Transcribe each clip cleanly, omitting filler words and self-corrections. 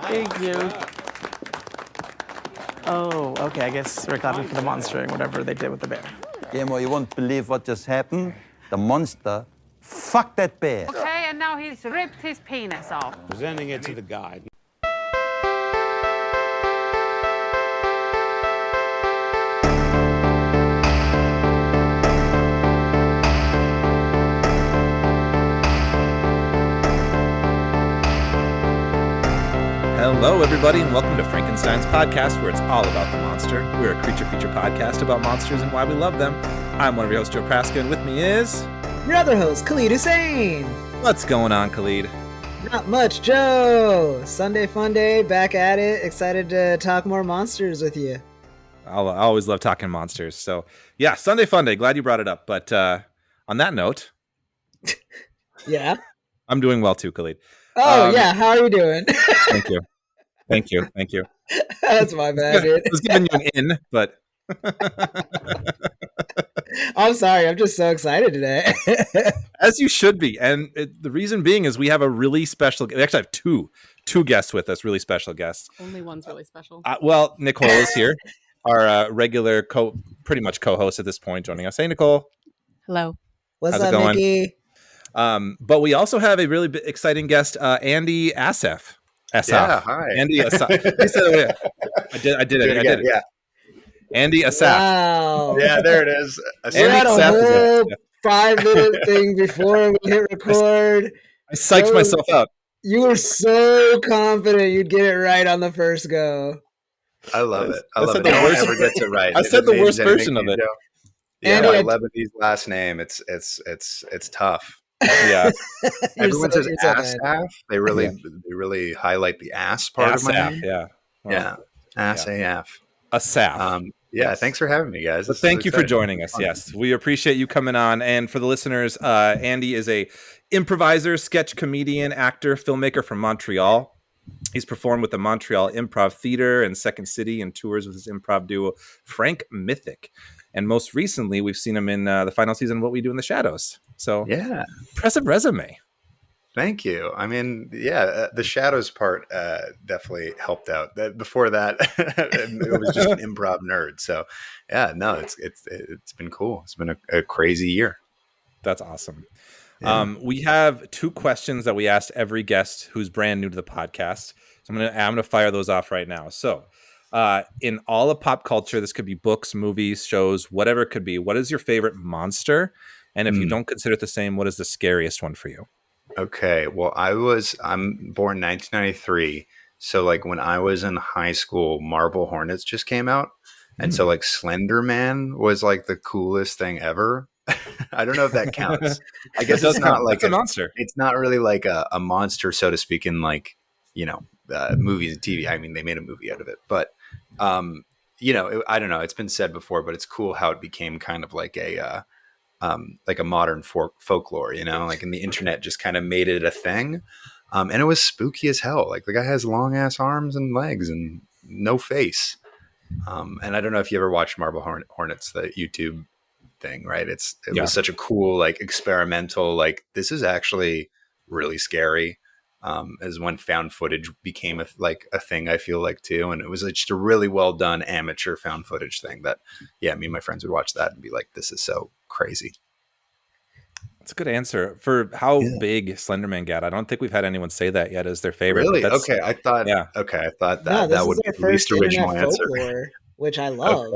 Thank you. Oh, okay, I guess we're clapping for the monster and whatever they did with the bear. Yeah, well, you won't believe what just happened. The monster fucked that bear. Okay, and now he's ripped his penis off. Presenting it to the guide. Hello, everybody, and welcome to Frankenstein's podcast, where it's all about the monster. We're a creature feature podcast about monsters and why we love them. I'm one of your hosts, Joe Praska, and with me is... your other host, Khalid Hussein. What's going on, Khalid? Not much, Joe. Sunday fun day, back at it. Excited to talk more monsters with you. I always love talking monsters. So, yeah, Sunday fun day. Glad you brought it up. But on that note... Yeah? I'm doing well, too, Khalid. Oh, yeah. How are you doing? Thank you. Thank you. Thank you. That's my bad, dude. I was giving you an in, but... I'm sorry. I'm just so excited today. As you should be. And the reason being is we have a really special... We actually have two guests with us, really special guests. Only one's really special. Well, Nicole is here, our regular pretty much co-host at this point, joining us. Hey, Nicole. Hello. What's How's it up, going? Nikki? But we also have a really exciting guest, Andy Assaf. Yeah, hi. Andy Assaf. I did it. Yeah. Andy Assaf. Wow. Yeah, there it is. We had a Assaf is whole it. 5-minute thing before we hit record. I psyched myself out. You were so confident you'd get it right on the first go. I love it. I I love said it. the No one worst- ever gets it right. I If said it the means worst anything version to of you, it. Joe. Yeah, Andy, my Lebanese last name. It's tough. Yeah. Everyone so- says you're so bad. Assaf. They really highlight the ass part of my Assaf, name. yeah. Well, Yeah, Assaf. Assaf. Yeah, Yes. thanks for having me, guys. But thank you for joining us. Yes, we appreciate you coming on. And for the listeners, Andy is a improviser, sketch comedian, actor, filmmaker from Montreal. He's performed with the Montreal Improv Theater and Second City and tours with his improv duo, Frank Mythic. And most recently, we've seen him in the final season of What We Do in the Shadows. So, Yeah. impressive resume. Thank you. I mean, yeah, the shadows part definitely helped out. Before that, it was just an improv nerd. So, yeah, no, it's been cool. It's been a crazy year. That's awesome. Yeah. We have two questions that we asked every guest who's brand new to the podcast. So I'm gonna fire those off right now. So, in all of pop culture, this could be books, movies, shows, whatever it could be. What is your favorite monster? And if you don't consider it the same, what is the scariest one for you? Okay. Well, I'm born 1993. So like when I was in high school, Marble Hornets just came out. And so like Slender Man was like the coolest thing ever. I don't know if that counts. I guess it's not like a monster. It's not really like a monster, so to speak, in like, movies and TV. I mean, they made a movie out of it, but, I don't know. It's been said before, but it's cool how it became kind of like a modern folklore, like in the internet just kind of made it a thing. And it was spooky as hell. Like the guy has long ass arms and legs and no face. And I don't know if you ever watched Marble Hornets, the YouTube thing, right? It was such a cool, like experimental, like this is actually really scary. As when found footage became a thing, I feel like too. And it was just a really well done amateur found footage thing that, me and my friends would watch that and be like, this is so crazy. That's a good answer for how big Slenderman got. I don't think we've had anyone say that yet as their favorite. Really? But Okay. I thought that would be the least original answer. Folklore, which I love.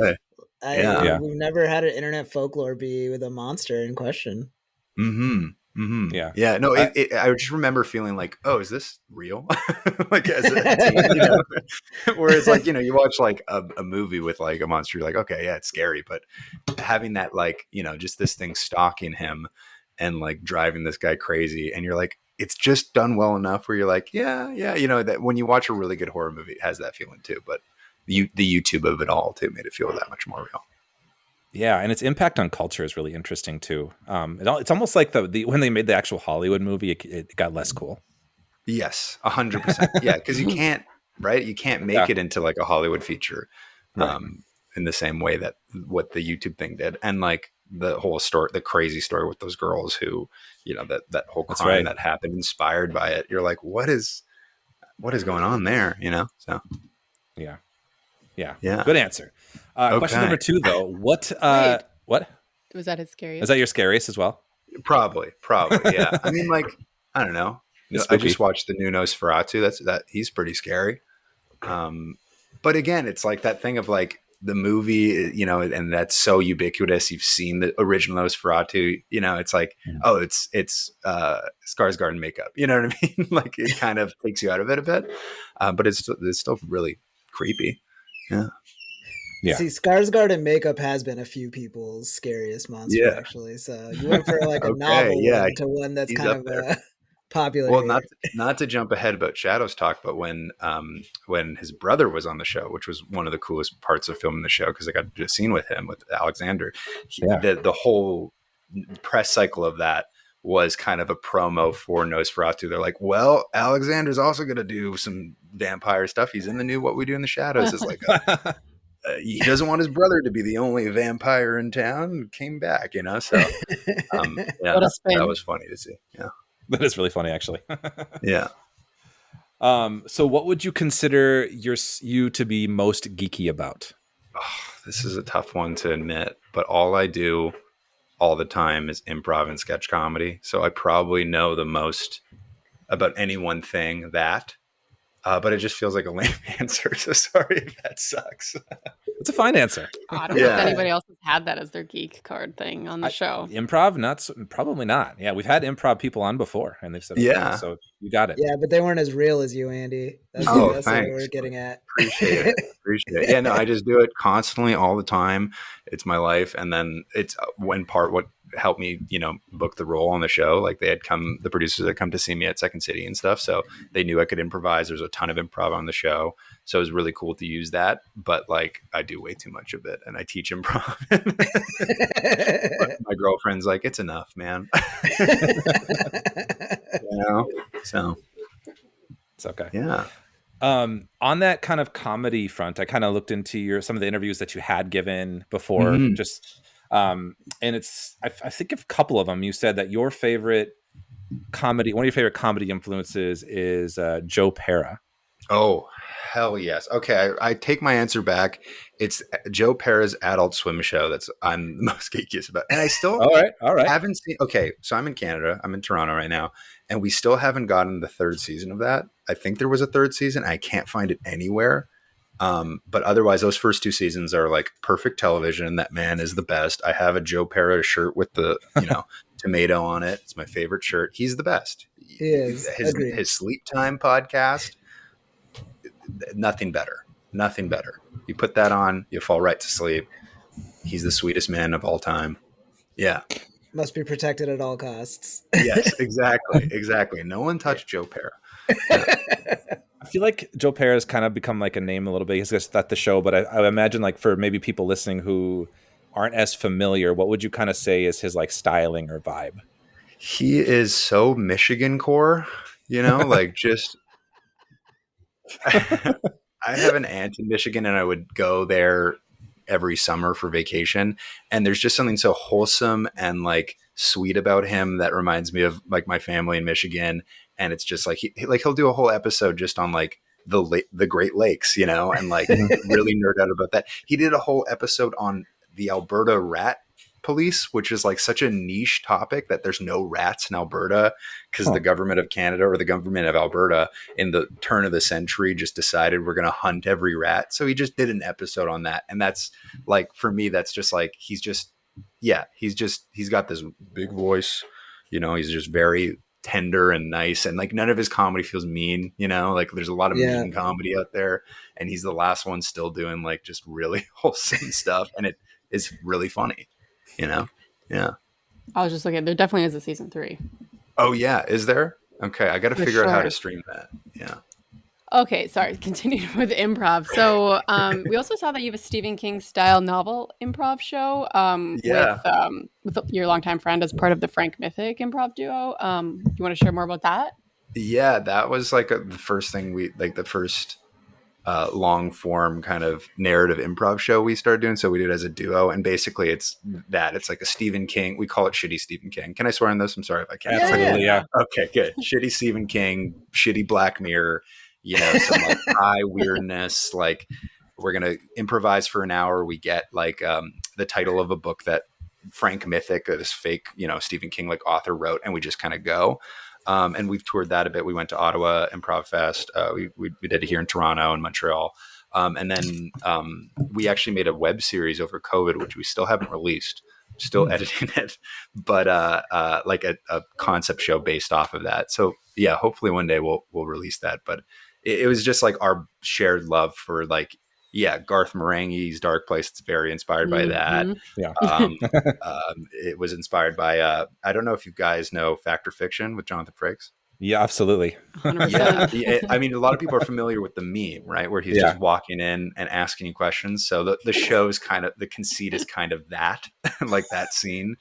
Okay. We've never had an internet folklore be with a monster in question. Mm-hmm. Mm-hmm. Yeah. Yeah. No, I just remember feeling like, oh, is this real? Like as a teen, whereas like, you watch like a movie with like a monster, you're like, okay, yeah, it's scary. But having that, like, just this thing stalking him and like driving this guy crazy. And you're like, it's just done well enough where you're like, yeah. That when you watch a really good horror movie, it has that feeling too. But the YouTube of it all too made it feel that much more real. Yeah, and its impact on culture is really interesting too. It's almost like the when they made the actual Hollywood movie, it got less cool. Yes, 100%. Yeah, because you can't, right? You can't make it into like a Hollywood feature, in the same way that what the YouTube thing did, and like the whole story, the crazy story with those girls who, that whole crime that happened, inspired by it. You're like, what is? what is going on there? So Yeah. Yeah. Good answer. Question number 2, though. What? What Was that his scariest? is that? Your scariest as well? Probably. Yeah. I mean, like, I don't know. It's I just spooky. watched the new Nosferatu. He's pretty scary. But again, it's like that thing of like the movie, and that's so ubiquitous. You've seen the original Nosferatu, it's like, oh, it's Skarsgård and makeup. You know what I mean? Like it kind of takes you out of it a bit, but it's still really creepy. Yeah. See, Skarsgård and makeup has been a few people's scariest monster, actually. So you went for like a novel one to one that's kind of popular. Well, not to jump ahead about Shadows talk, but when his brother was on the show, which was one of the coolest parts of filming the show, because I got to do a scene with him, with Alexander. The whole press cycle of that was kind of a promo for Nosferatu. They're like, well, Alexander's also going to do some vampire stuff. He's in the new What We Do in the Shadows. It's like he doesn't want his brother to be the only vampire in town. Came back, So What a spin. that was funny to see. Yeah. That is really funny, actually. Yeah. So what would you consider you to be most geeky about? Oh, this is a tough one to admit, but all I do all the time is improv and sketch comedy. So I probably know the most about any one thing but it just feels like a lame answer. So sorry if that sucks. It's a fine answer. I don't know if anybody else has had that as their geek card thing on the show. Improv, probably not. Yeah, we've had improv people on before, and they've said, okay, so you got it. Yeah, but they weren't as real as you, Andy. That's thanks. what we're getting at. Appreciate it. Yeah, no, I just do it constantly all the time. It's my life. And then it's what helped me, book the role on the show. Like the producers had come to see me at Second City and stuff. So they knew I could improvise. There's a ton of improv on the show. So it was really cool to use that. But like, I do way too much of it and I teach improv. But my girlfriend's like, it's enough, man. So it's okay. Yeah. On that kind of comedy front, I kind of looked into some of the interviews that you had given before, and it's, I think of a couple of them. You said that one of your favorite comedy influences is Joe Pera. Oh, hell yes. Okay, I take my answer back. It's Joe Pera's Adult Swim show I'm the most geekiest about. And I still all right. haven't seen. Okay, so I'm in Canada. I'm in Toronto right now. And we still haven't gotten the 3rd season of that. I think there was a 3rd season. I can't find it anywhere. But otherwise, those first 2 seasons are like perfect television. That man is the best. I have a Joe Pera shirt with the, tomato on it. It's my favorite shirt. He's the best. He is. His Sleep Time podcast, nothing better. You put that on, you fall right to sleep. He's the sweetest man of all time. Yeah. Must be protected at all costs. Yes, exactly. No one touched Joe Pera. I feel like Joe Pera has kind of become like a name a little bit. He's just at the show, but I imagine like for maybe people listening who aren't as familiar, what would you kind of say is his like styling or vibe? He is so Michigan core, like just. I have an aunt in Michigan, and I would go there every summer for vacation. And there's just something so wholesome and like sweet about him that reminds me of like my family in Michigan. And it's just like he'll do a whole episode just on like the Great Lakes, and like really nerd out about that. He did a whole episode on the Alberta rat police, which is like such a niche topic that there's no rats in Alberta because the government of Canada or the government of Alberta in the turn of the century just decided we're going to hunt every rat. So he just did an episode on that. And that's like, for me, that's just like, he's got this big voice, he's just very tender and nice. And like none of his comedy feels mean, like there's a lot of mean comedy out there. And he's the last one still doing like just really wholesome stuff. And it is really funny. Yeah. I was just looking. There definitely is a season 3. Oh yeah, is there? Okay, I got to figure out how to stream that. Yeah. Okay, sorry. Continue with improv. So we also saw that you have a Stephen King style novel improv show with your longtime friend as part of the Frank Mythic improv duo. You want to share more about that? Yeah, that was like the first thing the first long form kind of narrative improv show we started doing. So we did it as a duo, and basically it's like a Stephen King. We call it shitty Stephen King. Can I swear on this? I'm sorry if I can't. Absolutely, yeah. Okay, good. Shitty Stephen King, shitty Black Mirror. some like high weirdness. Like we're going to improvise for an hour. We get like the title of a book that Frank Mythic, this fake, Stephen King like author wrote, and we just kind of go. And we've toured that a bit. We went to Ottawa Improv Fest. We did it here in Toronto and Montreal. And then we actually made a web series over COVID, which we still haven't released. Still editing it, but like a concept show based off of that. So yeah, hopefully one day we'll release that. But it was just like our shared love for like, Garth Marenghi's Dark Place. It's very inspired by that. Yeah. It was inspired by I don't know if you guys know Fact or Fiction with Jonathan Frakes. Yeah, absolutely. Yeah. I mean, a lot of people are familiar with the meme, right? Where he's just walking in and asking you questions. So the show is kind of, the conceit is kind of that, like that scene,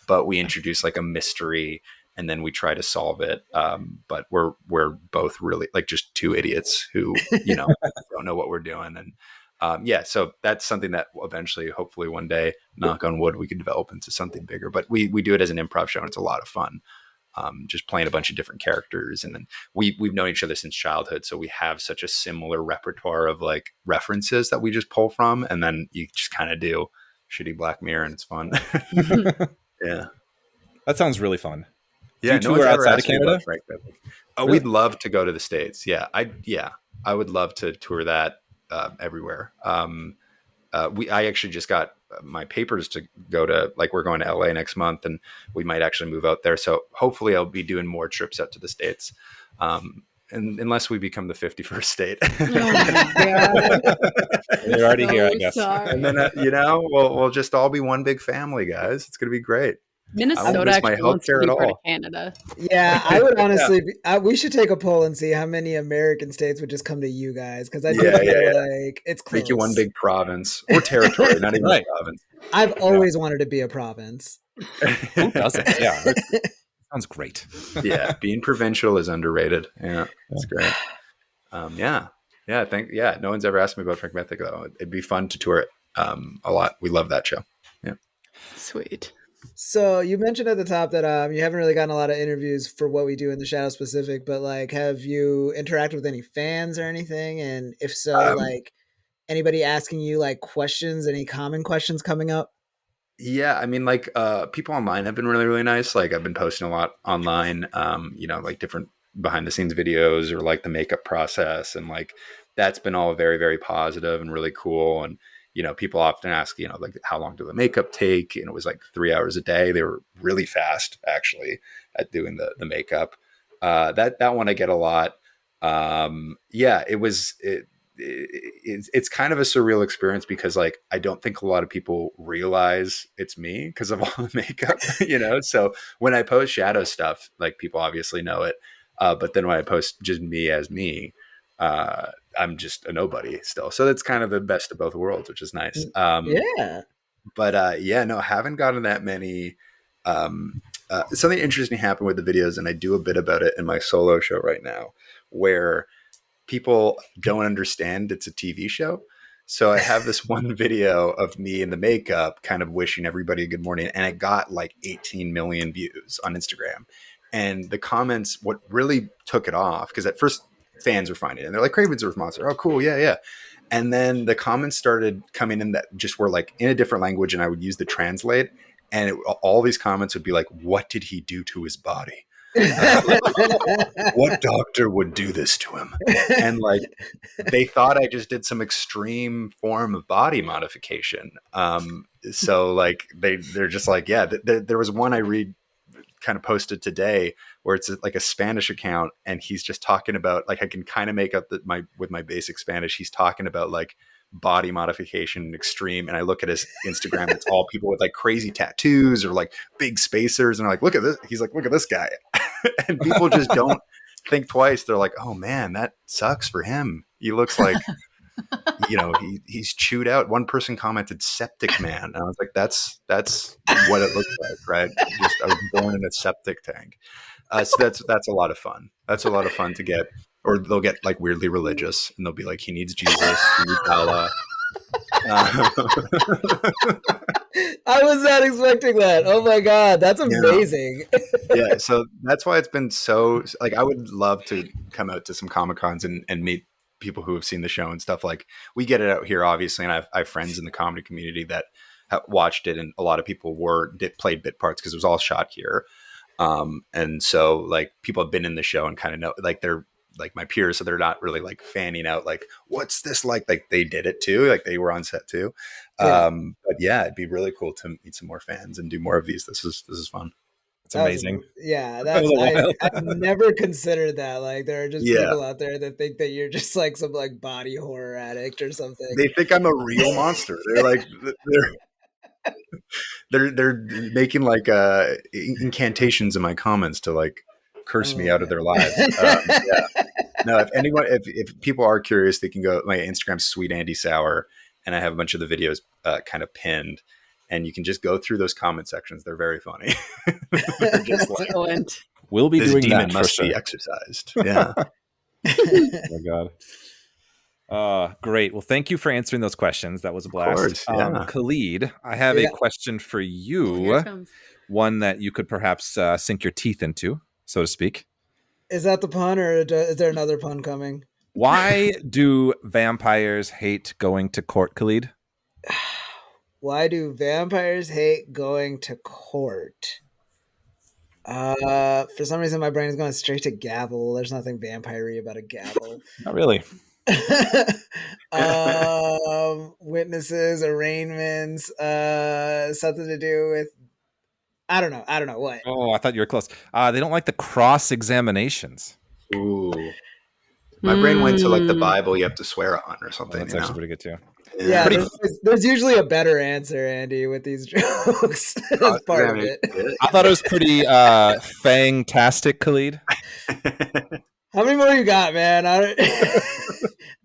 but we introduce like a mystery and then we try to solve it. But we're both really like just two idiots who, don't know what we're doing. And so that's something that eventually, hopefully one day, knock on wood, we can develop into something bigger. But we do it as an improv show and it's a lot of fun. Just playing a bunch of different characters. And then we've known each other since childhood. So we have such a similar repertoire of like references that we just pull from. And then you just kind of do shitty Black Mirror and it's fun. Yeah. That sounds really fun. Yeah. Do you tour outside of Canada? Really? We'd love to go to the States. Yeah. I would love to tour that everywhere. I actually just got my papers to go to, like, we're going to LA next month and we might actually move out there. So hopefully I'll be doing more trips out to the States. And unless we become the 51st state. Oh my God. They're already here, I guess. Sorry. And then, we'll just all be one big family, guys. It's going to be great. Minnesota actually wants to be part of Canada. Yeah, I would honestly. We should take a poll and see how many American states would just come to you guys, because I do feel like it's close. Make you one big province or territory, not even a province. I've always wanted to be a province. Who doesn't? Yeah, sounds great. Yeah, being provincial is underrated. Yeah, that's great. No one's ever asked me about Frank Mythic though. It'd be fun to tour it a lot. We love that show. Yeah, sweet. So you mentioned at the top that you haven't really gotten a lot of interviews for What We Do in the Shadows specific, but like, have you interacted with any fans or anything? And if so, like, anybody asking you like questions, any common questions coming up? Yeah, I mean, like, people online have been really, really nice. Like, I've been posting a lot online, like different behind the scenes videos or like the makeup process, and like that's been all very, very positive and really cool. And people often ask, like, how long did the makeup take? And it was like 3 hours a day. They were really fast, actually, at doing the makeup. That one I get a lot. It's kind of a surreal experience because, like, I don't think a lot of people realize it's me because of all the makeup, So when I post shadow stuff, like, people obviously know it. But then when I post just me as me, I'm just a nobody still. So that's kind of the best of both worlds, which is nice. But haven't gotten that many. Something interesting happened with the videos, and I do a bit about it in my solo show right now, where people don't understand it's a TV show. So I have this one video of me in the makeup kind of wishing everybody a good morning, and it got like 18 million views on Instagram. And the comments, what really took it off, because at first fans were finding it and they're like, Cravensworth monster. Oh, cool. Yeah. And then the comments started coming in that just were like in a different language, and I would use the translate, and all these comments would be like, what did he do to his body? What doctor would do this to him? And like, they thought I just did some extreme form of body modification. So like they're just like, there was one I kind of posted today where it's like a Spanish account, and he's just talking about, like, I can kind of make up with my basic Spanish. He's talking about like body modification and extreme. And I look at his Instagram, it's all people with like crazy tattoos or like big spacers. And I'm like, look at this. He's like, look at this guy. And people just don't think twice. They're like, oh man, that sucks for him. He looks like, he's chewed out. One person commented septic man. And I was like, that's what it looks like, right? I was born in a septic tank. So that's a lot of fun. That's a lot of fun to get. Or they'll get like weirdly religious, and they'll be like, he needs Jesus, he needs Allah. I was not expecting that. Oh my god, that's amazing. Yeah, so that's why it's been so like I would love to come out to some Comic Cons and meet people who have seen the show and stuff. Like we get it out here, obviously, and I have friends in the comedy community that have watched it, and a lot of people played bit parts because it was all shot here. And so like people have been in the show and kind of know, like they're like my peers, so they're not really like fanning out like what's this like they did it too, like they were on set too. But yeah, it'd be really cool to meet some more fans and do more of these. This is fun. It's amazing. I've never considered that. Like there are just people out there that think that you're just like some like body horror addict or something. They think I'm a real monster. They're like they're making like incantations in my comments to like curse me out of their lives. No, if people are curious, they can go. My Instagram's Sweet Andy Sour, and I have a bunch of the videos kind of pinned, and you can just go through those comment sections. They're very funny. They're just like, we'll be this doing demon that. Must be exercised. Yeah. Oh my god. Great. Well, thank you for answering those questions. That was a blast. Of course, Khalid, I have a question for you. One that you could perhaps sink your teeth into, so to speak. Is that the pun, or is there another pun coming? Why do vampires hate going to court, Khalid? Why do vampires hate going to court? For some reason, my brain is going straight to gavel. There's nothing vampire-y about a gavel. Not really. Witnesses, arraignments, something to do with. I don't know what. Oh, I thought you were close. They don't like the cross examinations. Ooh. My brain went to like the Bible you have to swear on or something. That's actually pretty good too. Yeah, there's usually a better answer, Andy, with these jokes. That's part of it. I thought it was pretty fantastic, Khalid. How many more you got, man? I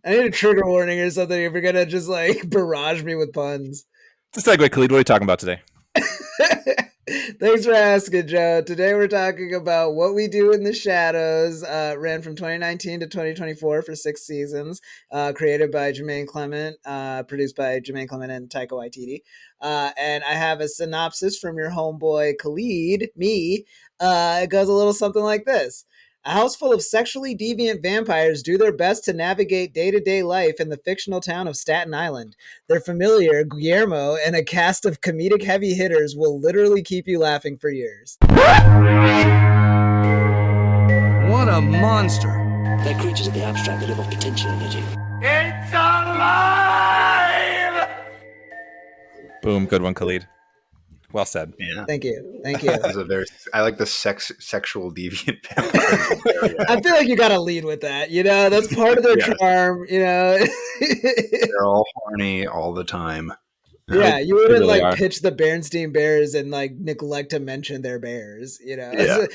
need a trigger warning or something if you're gonna just like barrage me with puns. It's a segue, Khalid. What are you talking about today? Thanks for asking, Joe. Today we're talking about What We Do in the Shadows. Ran from 2019 to 2024 for 6 seasons. Created by Jermaine Clement, produced by Jermaine Clement and Taika Waititi. And I have a synopsis from your homeboy Khalid, me. It goes a little something like this. A house full of sexually deviant vampires do their best to navigate day-to-day life in the fictional town of Staten Island. Their familiar, Guillermo, and a cast of comedic heavy hitters will literally keep you laughing for years. What a monster. They're creatures of the abstract that live off potential energy. It's alive! Boom, good one, Khalid. Well said. Yeah. Thank you. I like the sexual deviant vampires. I feel like you got to lead with that. You know, that's part of their charm. You know, they're all horny all the time. Yeah, you wouldn't really pitch the Bernstein Bears and like neglect to mention their bears. You know, it's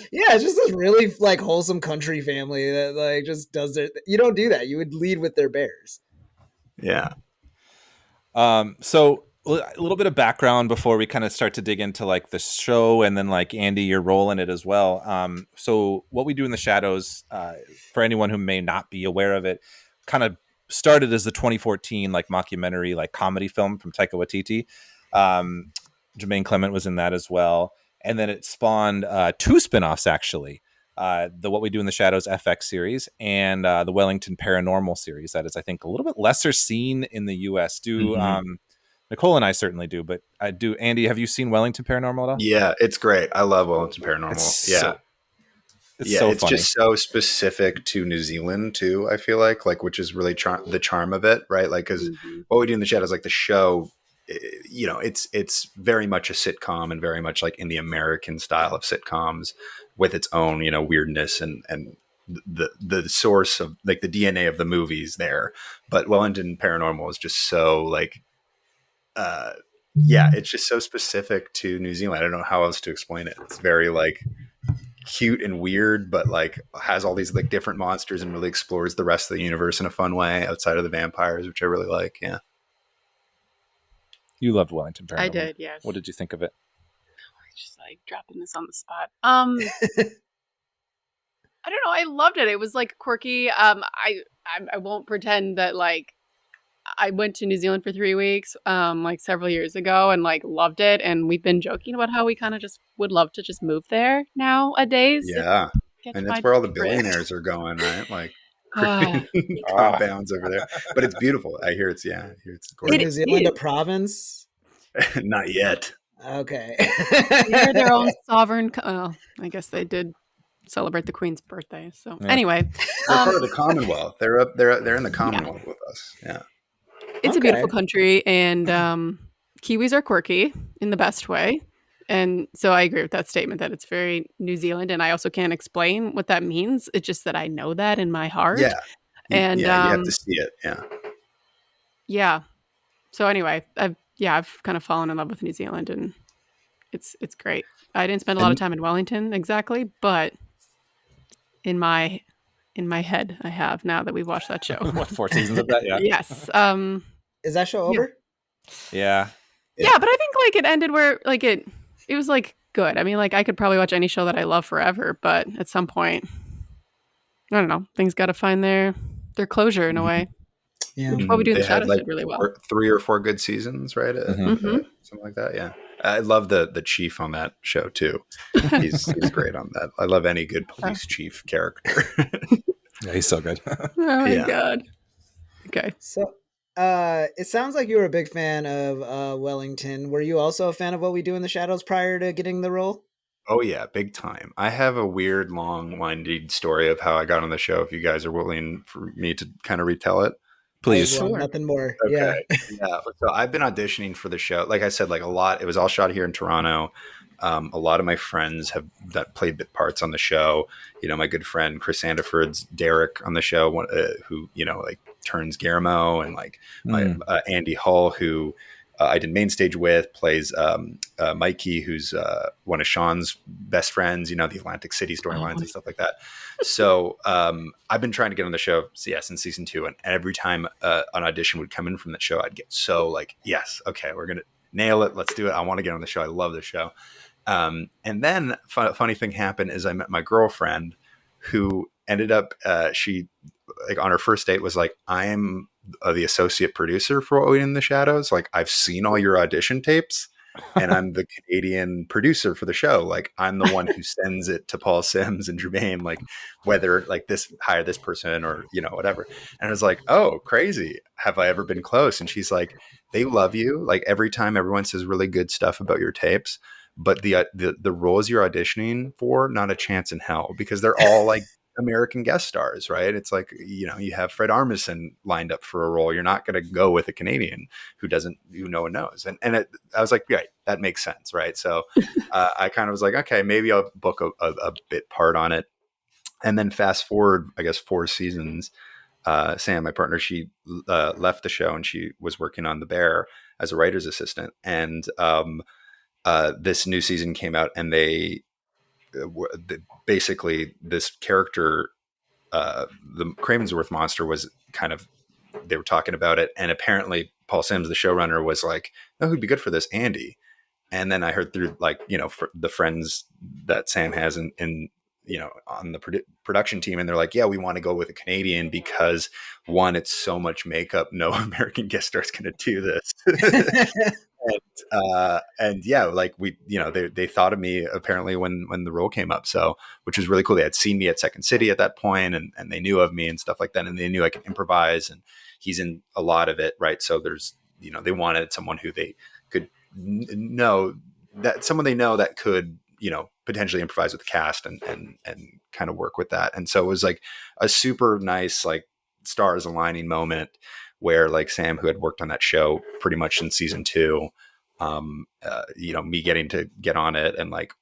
just this really like wholesome country family that like just does their. You don't do that. You would lead with their bears. Yeah. So a little bit of background before we kind of start to dig into like the show, and then like Andy, your role in it as well. So What We Do in the Shadows, for anyone who may not be aware of it, kind of started as the 2014 like mockumentary like comedy film from Taika Waititi. Jermaine Clement was in that as well, and then it spawned 2 spinoffs actually. The What We Do in the Shadows FX series and the Wellington Paranormal series that is, I think, a little bit lesser seen in the US. Nicole and I certainly do, but I do. Andy, have you seen Wellington Paranormal at all? Yeah, it's great. I love Wellington Paranormal. It's it's just so specific to New Zealand too. I feel like which is really the charm of it, right? Like, because What We Do in the Shadows, like the show, you know, it's very much a sitcom and very much like in the American style of sitcoms with its own, you know, weirdness and the source of like the DNA of the movies there. But Wellington Paranormal is just so like. It's just so specific to New Zealand. I don't know how else to explain it. It's very like cute and weird, but like has all these like different monsters and really explores the rest of the universe in a fun way outside of the vampires, which I really like. Yeah. You loved Wellington Paranormal. I did, yes. What did you think of it? Just like dropping this on the spot. I don't know. I loved it. It was like quirky. I won't pretend that like I went to New Zealand for 3 weeks, like several years ago, and like loved it. And we've been joking about how we kind of just would love to just move there nowadays. Yeah. Get And to that's my where all the trip. billionaires are going, right? Like Ah, compounds over there. But it's beautiful. I hear it's Is gorgeous. New Zealand a province? Not yet. Okay. they're their own sovereign. I guess they did celebrate the Queen's birthday. So Yeah. anyway, They're part of the Commonwealth. They're up there. They're in the yeah, Commonwealth with us. Yeah. it's a beautiful Okay. country, and Kiwis are quirky in the best way. And so I agree with that statement that it's very New Zealand, and I also can't explain what that means. It's just that I know that in my heart, Yeah. and Yeah. You have to see it. Yeah. yeah. So anyway, I've kind of fallen in love with New Zealand, and it's great. I didn't spend a lot of And time in Wellington exactly, but in my head, I have now that we've watched that show. What, 4 seasons of that? Yeah. Yes. Is that show Yeah. over? Yeah. Yeah, but I think like it ended where like it was like good. I mean, like I could probably watch any show that I love forever, but at some point, I don't know, things got to find their closure in a way. Yeah. Which what we do in they the had shadows like did really well. 3 or 4 good seasons, right? Mhm. Something like that. Yeah. I love the chief on that show too. He's great on that. I love any good police chief character. Yeah, he's so good. Oh my Yeah. god. Okay. So, it sounds like you were a big fan of Wellington. Were you also a fan of What We Do in the Shadows prior to getting the role? Oh yeah, big time. I have a weird, long, winded story of how I got on the show. If you guys are willing for me to kind of retell it. Please. I want Sure. nothing more. Okay. Yeah. Yeah. So I've been auditioning for the show. Like I said, like a lot. It was all shot here in Toronto. A lot of my friends that played bit parts on the show. You know, my good friend Chris Sandiford's Derek on the show, who like turns Guillermo, and like my Andy Hull, who I did main stage with, plays Mikey, who's one of Sean's best friends. You know, the Atlantic City storylines and stuff like that. So I've been trying to get on the show, since season 2, and every time an audition would come in from that show, I'd get so like, yes, okay, we're gonna nail it, let's do it. I want to get on the show. I love the show. And then funny thing happened is I met my girlfriend, who ended up she like on her first date was like, I'm the associate producer for What We Do in the Shadows. Like, I've seen all your audition tapes, and I'm the Canadian producer for the show. Like, I'm the one who sends it to Paul Sims and Jermaine, like whether like hire this person or whatever. And I was like, oh, crazy. Have I ever been close? And she's like, they love you. Like, every time everyone says really good stuff about your tapes, but the roles you're auditioning for, not a chance in hell, because they're all like American guest stars, right? It's like, you have Fred Armisen lined up for a role. You're not going to go with a Canadian who no one knows. And I was like, yeah, that makes sense, right? So I kind of was like, okay, maybe I'll book a bit part on it. And then fast forward, I guess 4 seasons, Sam, my partner, she left the show, and she was working on The Bear as a writer's assistant. And this new season came out, and they basically this character, the Cravensworth monster, was kind of, they were talking about it, and apparently Paul Sims, the showrunner, was like, "Oh, who'd be good for this? Andy." And then I heard through for the friends that Sam has in on the production team, and they're like, yeah, we want to go with a Canadian because, one, it's so much makeup, no American guest star is going to do this. And yeah, like they thought of me apparently when the role came up, so, which was really cool. They had seen me at Second City at that point, and they knew of me and stuff like that, and they knew I could improvise, and he's in a lot of it, right? So there's they wanted someone who they could know, that someone they know that could potentially improvise with the cast and kind of work with that. And so it was like a super nice, like, stars aligning moment where, like, Sam, who had worked on that show pretty much in season 2, me getting to get on it, and like,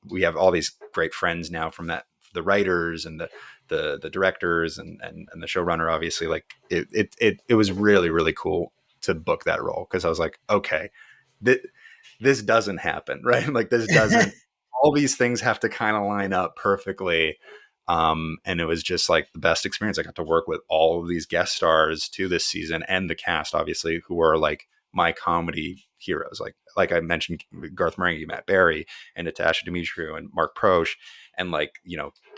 we have all these great friends now from that, the writers and the directors and the showrunner, obviously. Like, it was really, really cool to book that role, because I was like, okay, this doesn't happen, right? Like, this doesn't, all these things have to kind of line up perfectly. And it was just like the best experience. I got to work with all of these guest stars to this season, and the cast, obviously, who are like my comedy heroes. Like I mentioned, Garth Marenghi, Matt Berry, and Natasha Dimitriou, and Mark Prosh, and like,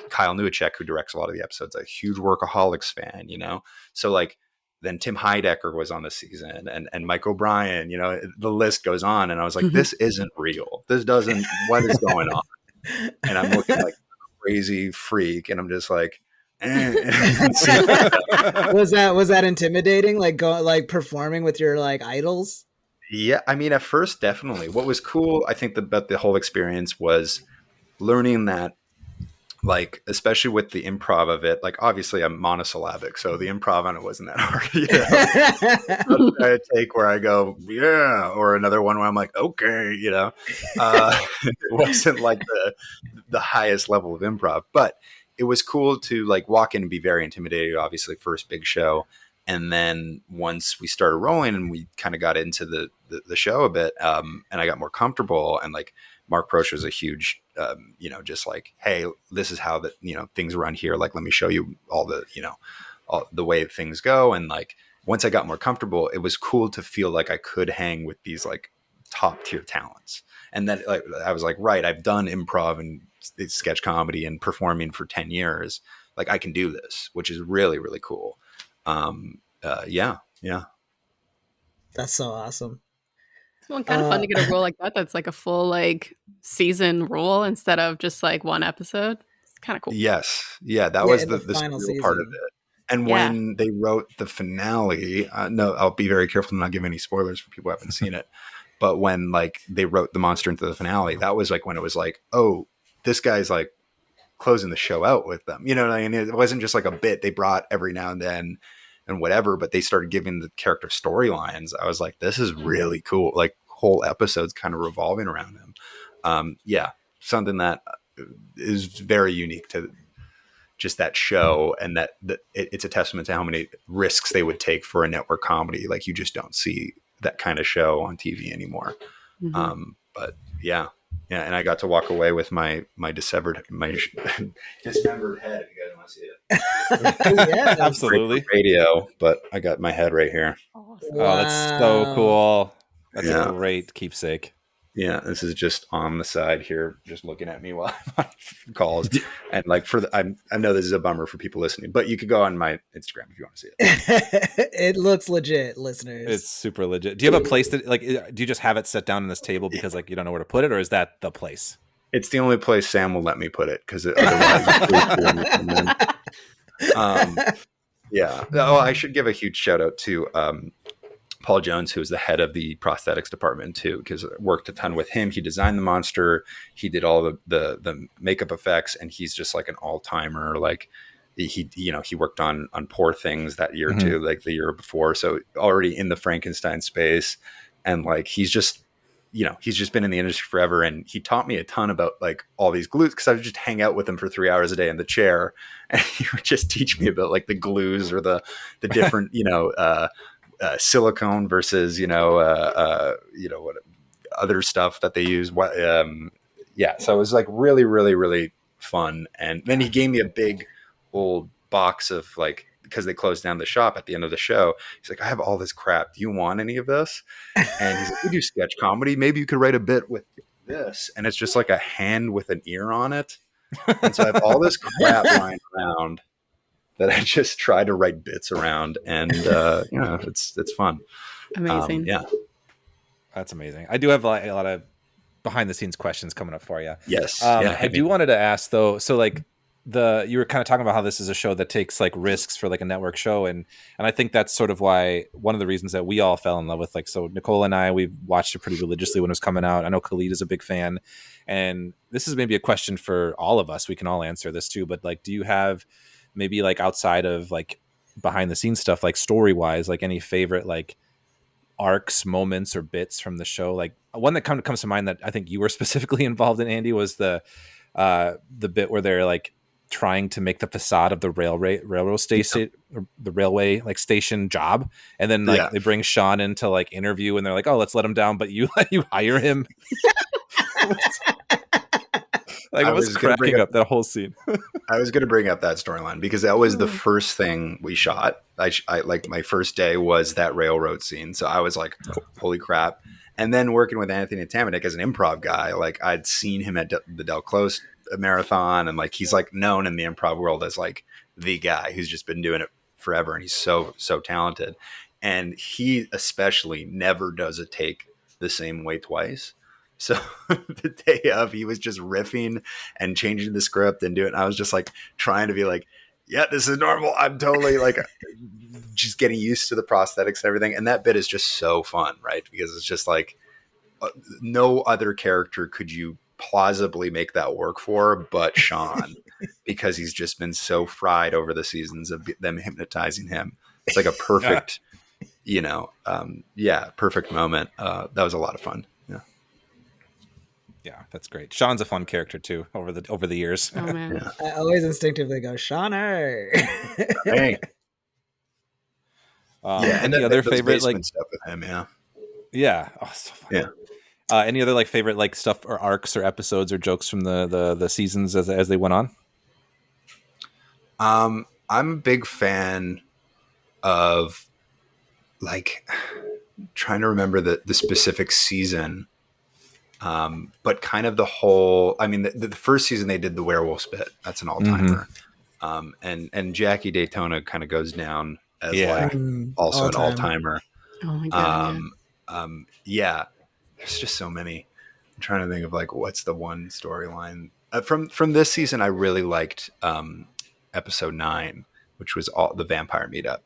Kyle Newacek, who directs a lot of the episodes, a huge Workaholics fan, so like, then Tim Heidecker was on the season, and Mike O'Brien, the list goes on. And I was like, this isn't real. What is going on? And I'm looking like a crazy freak, and I'm just like, Was that intimidating? Like performing with your like idols? Yeah, I mean, at first, definitely. What was cool, I think, about the whole experience was learning that, like, especially with the improv of it, like, obviously I'm monosyllabic, so the improv on it wasn't that hard. I take where I go, yeah, or another one where I'm like, okay, it wasn't like the highest level of improv, but it was cool to like walk in and be very intimidated. Obviously, first big show. And then once we started rolling and we kind of got into the show a bit, and I got more comfortable, and like Mark Proch was a huge, just like, hey, this is how things run here. Like, let me show you all the way things go. And like, once I got more comfortable, it was cool to feel like I could hang with these like top tier talents. And then like, I was like, right, I've done improv and sketch comedy and performing for 10 years. Like, I can do this, which is really, really cool. Yeah. That's so awesome. Well, kind of fun to get a role like that. That's like a full like season role instead of just like one episode. It's kind of cool. Yes. Yeah. That was the final season. Part of it. And when they wrote the finale, no, I'll be very careful to not give any spoilers for people who haven't seen it. But when like they wrote the monster into the finale, that was like when it was like, oh, this guy's like closing the show out with them. You know what I mean? It wasn't just like a bit they brought every now and then and whatever, but they started giving the character storylines. I was like, this is really cool. Like, whole episodes kind of revolving around him. Something that is very unique to just that show, and that it's a testament to how many risks they would take for a network comedy. Like, you just don't see that kind of show on TV anymore. Mm-hmm. But yeah, and I got to walk away with my dismembered head. If you guys want to see it. Yeah, absolutely. Radio, but I got my head right here. Wow. Oh, that's so cool. That's a great keepsake. Yeah, this is just on the side here, just looking at me while I'm on calls. And like I know this is a bummer for people listening, but you could go on my Instagram if you want to see it. It looks legit, listeners. It's super legit. Do you have a place that like? Do you just have it set down on this table because like you don't know where to put it, or is that the place? It's the only place Sam will let me put it because otherwise. Yeah. Oh, I should give a huge shout out to Paul Jones, who is the head of the prosthetics department too, because I worked a ton with him. He designed the monster. He did all the makeup effects, and he's just like an all-timer. Like he worked on Poor Things that year too, like the year before. So already in the Frankenstein space, and like he's just been in the industry forever. And he taught me a ton about like all these glues, because I would just hang out with him for 3 hours a day in the chair, and he would just teach me about like the glues or the different silicone versus what other stuff that they use. So it was like really, really, really fun. And then he gave me a big old box of like, because they closed down the shop at the end of the show. He's like, I have all this crap. Do you want any of this? And he's like, we do sketch comedy. Maybe you could write a bit with this. And it's just like a hand with an ear on it. And so I have all this crap lying around that I just try to write bits around, and it's fun. Amazing. That's amazing. I do have a lot of behind the scenes questions coming up for you. Yes. I wanted to ask though. So like you were kind of talking about how this is a show that takes like risks for like a network show, and I think that's sort of why one of the reasons that we all fell in love with, like, so Nicole and I, we've watched it pretty religiously when it was coming out. I know Khalid is a big fan, and this is maybe a question for all of us. We can all answer this too, but like, do you have maybe like outside of like behind the scenes stuff, like story wise, like any favorite like arcs, moments, or bits from the show? Like one that comes to mind that I think you were specifically involved in, Andy, was the bit where they're like trying to make the facade of the railroad station, or the railway like station job, and then like they bring Sean in to like interview, and they're like, oh, let's let him down, but you hire him. Like, I was cracking up that whole scene. I was going to bring up that storyline because that was the first thing we shot. I like my first day was that railroad scene. So I was like, holy crap. And then working with Anthony Tandberg as an improv guy, like I'd seen him at the Del Close marathon, and like he's like known in the improv world as like the guy who's just been doing it forever, and he's so talented. And he especially never does a take the same way twice. So the day of, he was just riffing and changing the script and doing. I was just like trying to be like, yeah, this is normal. I'm totally like just getting used to the prosthetics and everything. And that bit is just so fun, right? Because it's just like no other character could you plausibly make that work for but Sean, because he's just been so fried over the seasons of them hypnotizing him. It's like a perfect, perfect moment. That was a lot of fun. Yeah. Yeah, that's great. Sean's a fun character too over the years. Oh man. Yeah. I always instinctively go, Shauner. Hey. And the other favorite like stuff with him, yeah. Yeah. Oh, so fun. Yeah. Any other like favorite like stuff or arcs or episodes or jokes from the seasons as they went on? I'm a big fan of like trying to remember the specific season. But kind of the whole, I mean, the first season they did the werewolf bit. That's an all-timer. And Jackie Daytona kind of goes down as like also an all-timer. Oh my God. Yeah. There's just so many. I'm trying to think of like, what's the one storyline from this season. I really liked, episode 9, which was all the vampire meetup.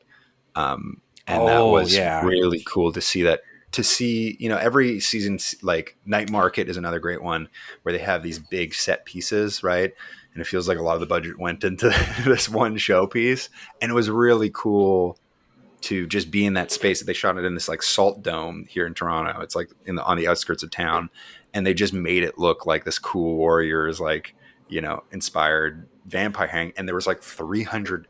And that was really cool to see that. To see, every season, like Night Market is another great one where they have these big set pieces, right? And it feels like a lot of the budget went into this one showpiece. And it was really cool to just be in that space. They shot it in this like salt dome here in Toronto. It's like on the outskirts of town. And they just made it look like this cool Warriors, like, inspired vampire hang. And there was like 300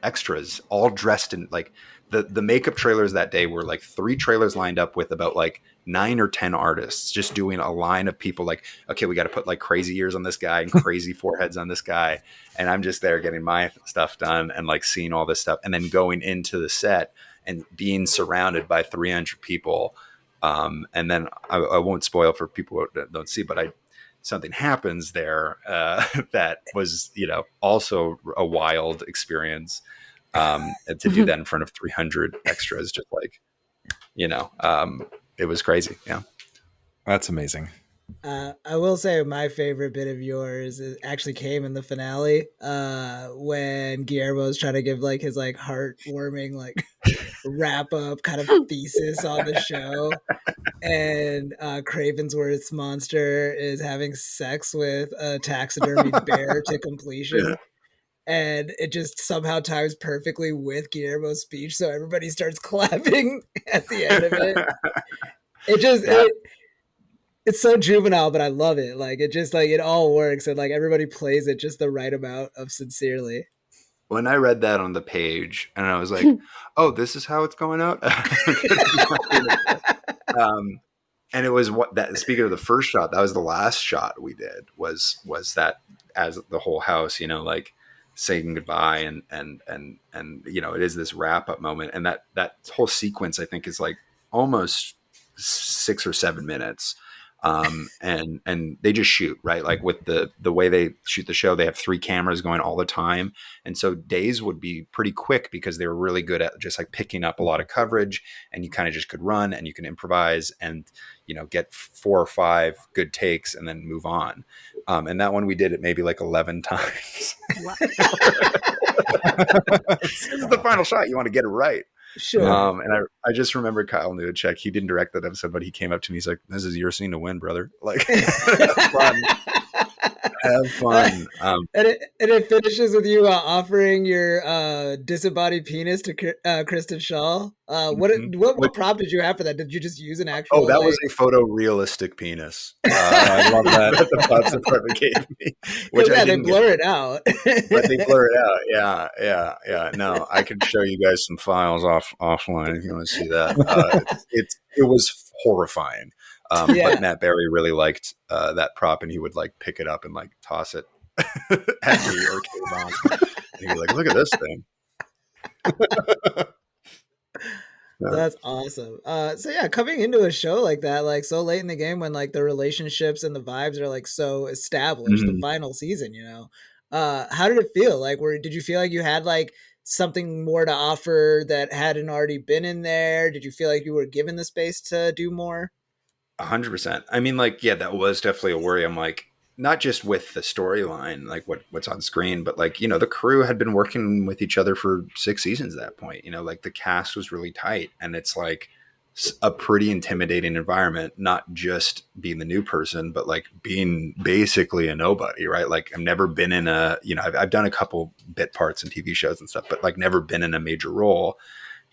extras all dressed in like, the makeup trailers that day were like 3 trailers lined up with about like 9 or 10 artists just doing a line of people like, okay, we got to put like crazy ears on this guy and crazy foreheads on this guy. And I'm just there getting my stuff done and like seeing all this stuff and then going into the set and being surrounded by 300 people. And then I won't spoil for people who don't see, but something happens there that was, also a wild experience. And to do that in front of 300 extras, just like, it was crazy. Yeah. That's amazing. I will say my favorite bit of yours actually came in the finale when Guillermo's trying to give like his like heartwarming like wrap up kind of thesis on the show, and Cravensworth's monster is having sex with a taxidermied bear to completion. Yeah. And it just somehow times perfectly with Guillermo's speech, so everybody starts clapping at the end of it. It's so juvenile, but I love it. Like it just like it all works, and like everybody plays it just the right amount of sincerely. When I read that on the page, and I was like, "Oh, this is how it's going out." And it was speaking of the first shot, that was the last shot we did. Was that as the whole house, like saying goodbye and it is this wrap up moment, and that whole sequence I think is like almost 6 or 7 minutes, and they just shoot right, like with the way they shoot the show, they have 3 cameras going all the time, and so days would be pretty quick because they were really good at just like picking up a lot of coverage, and you kind of just could run and you can improvise and get 4 or 5 good takes and then move on. And that one we did it maybe like 11 times. This is the final shot. You want to get it right. Sure. And I just remember Kyle Newacek. He didn't direct that episode, but he came up to me. He's like, "This is your scene to win, brother." Like, have fun. And it finishes with you offering your disembodied penis to Kristen Shaw. What prop did you have for that? Did you just use an actual? Oh, that was a photorealistic penis. I love that. The props department gave me. Which they blur it out. But they blur it out. Yeah. No, I could show you guys some files offline if you want to see that. It was horrifying. But Matt Berry really liked that prop, and he would like pick it up and like toss it at me or K-Bomb. And he'd be like, "Look at this thing." That's awesome. So yeah, coming into a show like that, like so late in the game when like the relationships and the vibes are like so established, the final season, how did it feel? Like, did you feel like you had like something more to offer that hadn't already been in there? Did you feel like you were given the space to do more? 100%. I mean, like, yeah, that was definitely a worry. I'm like, not just with the storyline, like what's on screen, but like, you know, the crew had been working with each other for 6 seasons at that point. You know, like the cast was really tight, and it's like a pretty intimidating environment, not just being the new person, but like being basically a nobody, right? Like I've never been in a, you know, I've done a couple bit parts in TV shows and stuff, but like never been in a major role.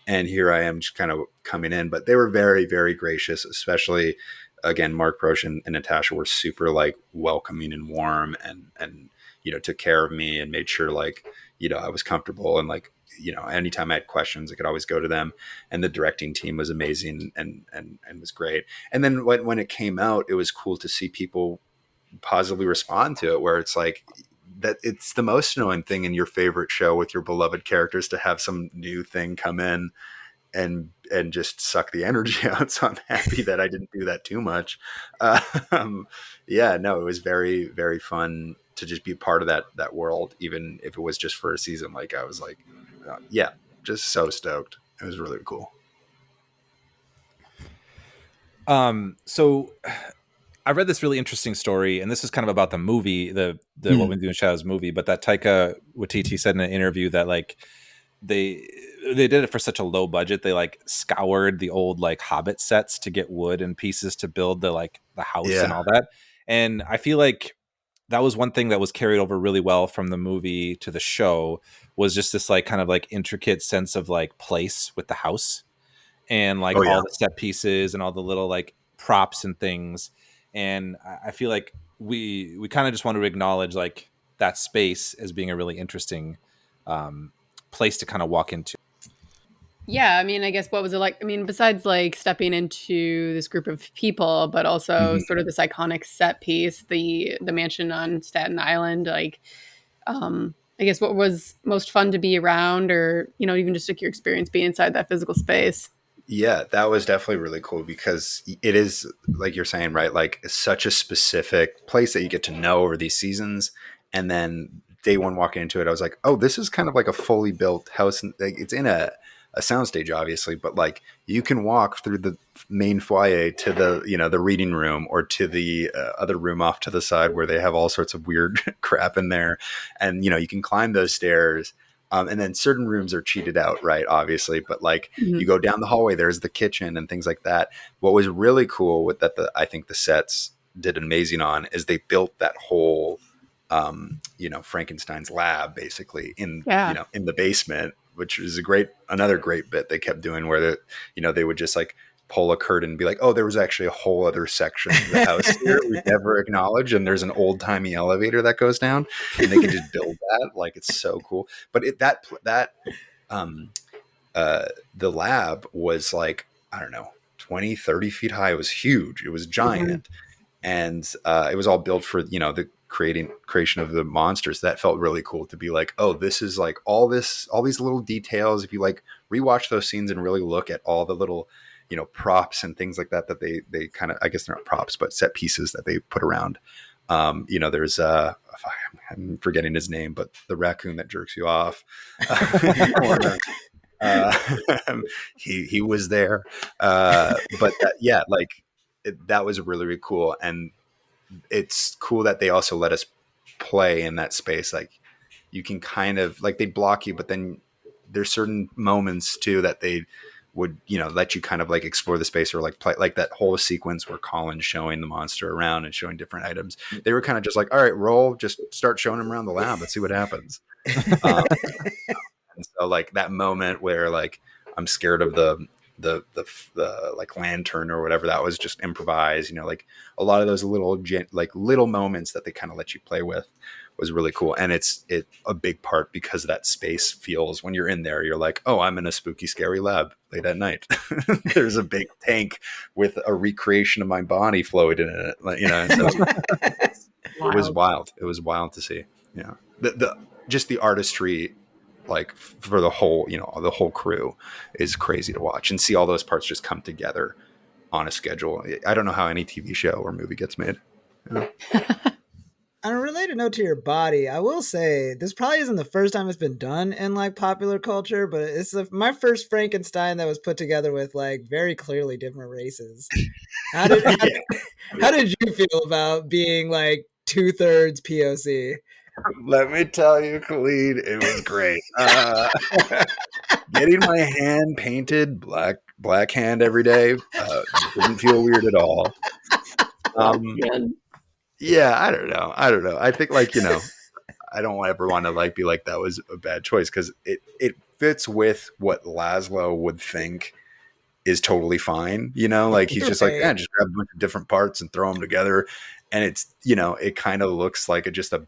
And here I am just kind of coming in, but they were very, very gracious, especially again, Mark Proch and Natasha were super like welcoming and warm and, you know, took care of me and made sure like, you know, I was comfortable, and like, you know, anytime I had questions, I could always go to them. And the directing team was amazing and was great. And then when it came out, it was cool to see people positively respond to it, where it's like, that it's the most annoying thing in your favorite show with your beloved characters to have some new thing come in and just suck the energy out. So I'm happy that I didn't do that too much. Yeah, no, it was very, very fun to just be part of that world, even if it was just for a season. Like I was like, yeah, just so stoked. It was really cool. So I read this really interesting story, and this is kind of about the movie, the What We Do in Shadows movie, but that Taika Waititi said in an interview that like they did it for such a low budget. They like scoured the old like Hobbit sets to get wood and pieces to build the house and all that. And I feel like that was one thing that was carried over really well from the movie to the show, was just this like kind of like intricate sense of like place with the house and like all the set pieces and all the little like props and things. And I feel like we kind of just want to acknowledge like that space as being a really interesting place to kind of walk into. Yeah, I mean, I guess what was it like? I mean, besides like stepping into this group of people, but also sort of this iconic set piece, the mansion on Staten Island, like I guess what was most fun to be around, or, you know, even just like your experience being inside that physical space? Yeah, that was definitely really cool, because it is, like you're saying, right? Like it's such a specific place that you get to know over these seasons. And then day one walking into it, I was like, oh, this is kind of like a fully built house. Like, it's in a soundstage, obviously, but like you can walk through the main foyer to the, you know, the reading room, or to the other room off to the side where they have all sorts of weird crap in there. And, you know, you can climb those stairs. And then certain rooms are cheated out, right? Obviously, but like you go down the hallway, there's the kitchen and things like that. What was really cool with that, I think the sets did amazing on, is they built that whole, you know, Frankenstein's lab basically in, you know, in the basement, which is another great bit they kept doing, where you know, they would just like pull a curtain and be like, oh, there was actually a whole other section of the house here we never acknowledged, and there's an old timey elevator that goes down, and they can just build that. Like, it's so cool. But the lab was like, I don't know, 20-30 feet high. It was huge. It was giant. And it was all built for, you know, the creation of the monsters. That felt really cool to be like, oh, this is like all these little details. If you like rewatch those scenes and really look at all the little, you know, props and things like that they kind of, I guess they're not props, but set pieces that they put around. You know, there's I'm forgetting his name, but the raccoon that jerks you off. He was there. But yeah, like that was really, really cool. And it's cool that they also let us play in that space. Like, you can kind of like, they block you, but then there's certain moments too that they would, you know, let you kind of like explore the space, or like play, like that whole sequence where Colin's showing the monster around and showing different items. They were kind of just like, all right, roll, just start showing him around the lab. Let's see what happens. And so like that moment where like I'm scared of the like lantern or whatever, that was just improvised. You know, like a lot of those little moments that they kind of let you play with was really cool. And it's a big part because that space feels, when you're in there, you're like, oh, I'm in a spooky, scary lab late at night. There's a big tank with a recreation of my body floating in it. You know, so it was wild. It was wild to see. Yeah, just the artistry, like for the whole, you know, the whole crew is crazy to watch and see all those parts just come together on a schedule. I don't know how any TV show or movie gets made. You know? On a related note to your body, I will say this probably isn't the first time it's been done in like popular culture, but it's my first Frankenstein that was put together with like very clearly different races. How did how did you feel about being like 2/3 POC? Let me tell you, Khalid, it was great. Getting my hand painted black hand every day didn't feel weird at all. Yeah, I don't know. I think like, I don't ever want to like be like that was a bad choice because it fits with what Laszlo would think is totally fine. Like he's just like, just grab a bunch of different parts and throw them together. And it's, it kind of looks like just a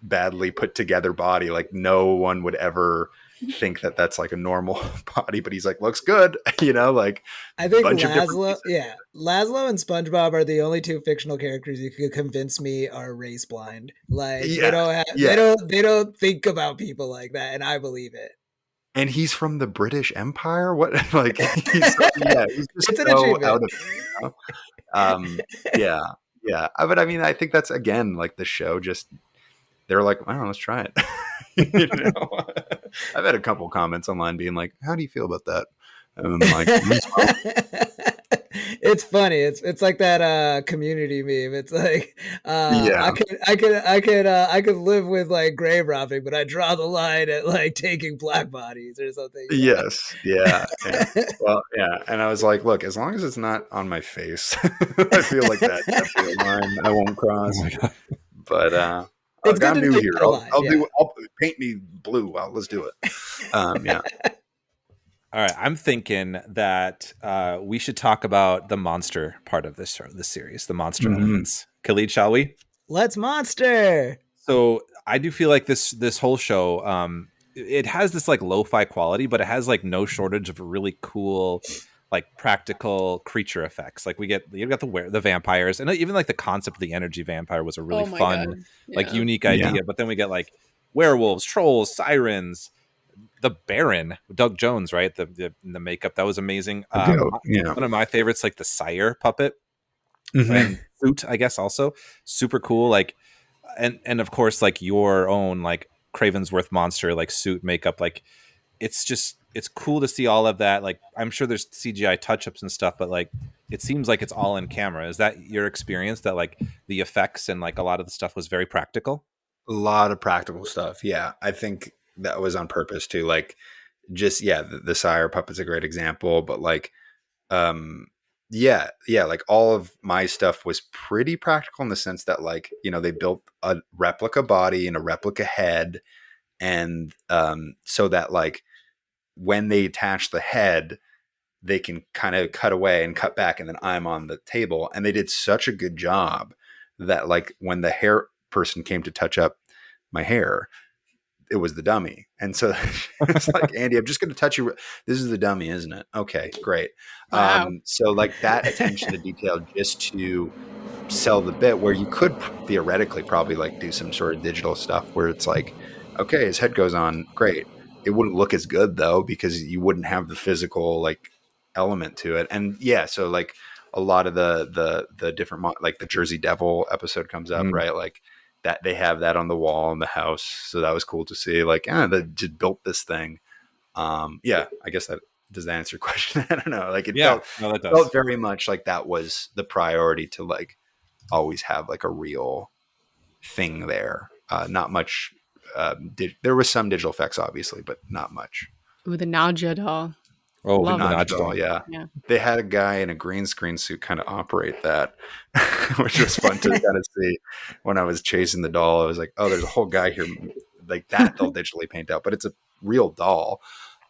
badly put together body. Like no one would ever think that that's like a normal body, but he's like, looks good. Like I think Laszlo and SpongeBob are the only two fictional characters you could convince me are race blind. Like they don't think about people like that, and I believe it. And he's from the British Empire. What? Like he's just it's an so achievement. Out of yeah. But I mean, I think that's again like the show. Just they're like, I don't know, let's try it. I've had a couple comments online being like, "How do you feel about that?" And I'm like, it's funny. It's like that Community meme. It's like I could live with like grave robbing, but I draw the line at like taking black bodies or something. Yes, yeah. Well, yeah. And I was like, look, as long as it's not on my face, I feel like that's definitely a line I won't cross. But it's got good new to here. I'll paint me blue. Well, let's do it. Yeah. All right, I'm thinking that we should talk about the monster part of this series, the monster elements. Khalid, shall we? Let's monster. So I do feel like this whole show, it has this like lo-fi quality, but it has like no shortage of really cool, like practical creature effects. Like you got the vampires, and even like the concept of the energy vampire was a really fun, like unique idea. Yeah. But then we get like werewolves, trolls, sirens. The Baron, Doug Jones, right? The makeup that was amazing. One of my favorites, like the Sire puppet and suit, I guess, also super cool. Like, and of course, like your own like Cravensworth monster, like suit makeup. Like, it's cool to see all of that. Like, I'm sure there's CGI touch-ups and stuff, but like, it seems like it's all in camera. Is that your experience? That like the effects and like a lot of the stuff was very practical. A lot of practical stuff. Yeah, I think that was on purpose too. Like just, the Sire puppet's a great example, but like, like all of my stuff was pretty practical in the sense that like, they built a replica body and a replica head. And, so that like when they attach the head, they can kind of cut away and cut back. And then I'm on the table, and they did such a good job that like when the hair person came to touch up my hair, it was the dummy. And so it's like, Andy, I'm just going to touch you. This is the dummy, isn't it? Okay, great. Wow. So like that attention to detail just to sell the bit, where you could theoretically probably like do some sort of digital stuff where it's like, okay, his head goes on. Great. It wouldn't look as good though, because you wouldn't have the physical like element to it. And so like a lot of the different, like the Jersey Devil episode comes up, right? Like, that they have that on the wall in the house. So that was cool to see, like, they just built this thing. I guess does that answer your question? I don't know. Like it felt very much like that was the priority, to like always have like a real thing there. Not much. There was some digital effects obviously, but not much. Ooh, the Naja doll. Oh, Love the it. Naja doll. Yeah. They had a guy in a green screen suit kind of operate that, which was fun to kind of see. When I was chasing the doll, I was like, oh, there's a whole guy here like that they'll digitally paint out, but it's a real doll.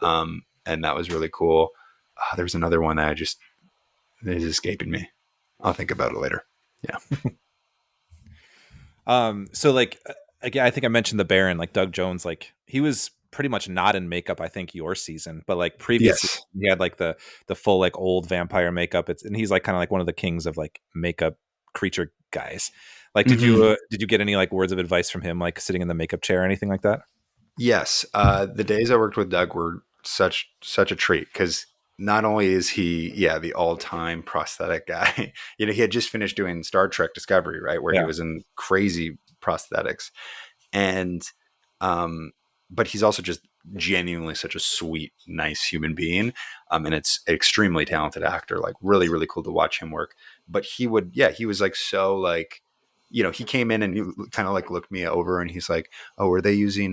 And that was really cool. There's another one that is escaping me. I'll think about it later. Yeah. So like, again, I think I mentioned the Baron, like Doug Jones, like he was pretty much not in makeup, I think, your season, but like previously he had like the full like old vampire makeup. And he's like kind of like one of the kings of like makeup creature guys. Like, did you get any like words of advice from him, like sitting in the makeup chair or anything like that? Yes. The days I worked with Doug were such a treat, because not only is he, the all-time prosthetic guy, he had just finished doing Star Trek Discovery, right? Where he was in crazy prosthetics. And, but he's also just genuinely such a sweet, nice human being. And it's an extremely talented actor, like really, really cool to watch him work. But he was like, so like, he came in and he kind of like looked me over and he's like, oh, were they using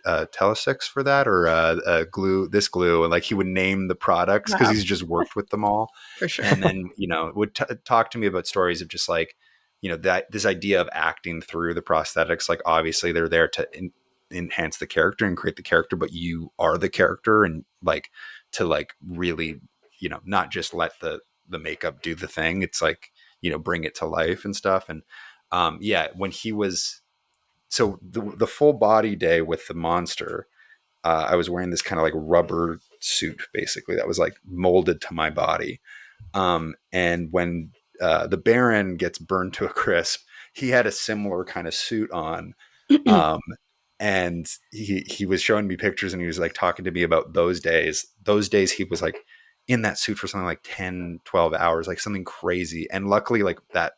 Telesix for that or glue, this glue? And like he would name the products because he's just worked with them all. For sure. And then, would talk to me about stories of just like, that this idea of acting through the prosthetics, like obviously they're there to enhance the character and create the character, but you are the character, and like to like really, not just let the makeup do the thing. It's like, bring it to life and stuff. And when he was, so the full body day with the monster, I was wearing this kind of like rubber suit basically that was like molded to my body. And when the Baron gets burned to a crisp, he had a similar kind of suit on. And he was showing me pictures and he was like talking to me about those days. Those days he was like in that suit for something like 10, 12 hours, like something crazy. And luckily like that,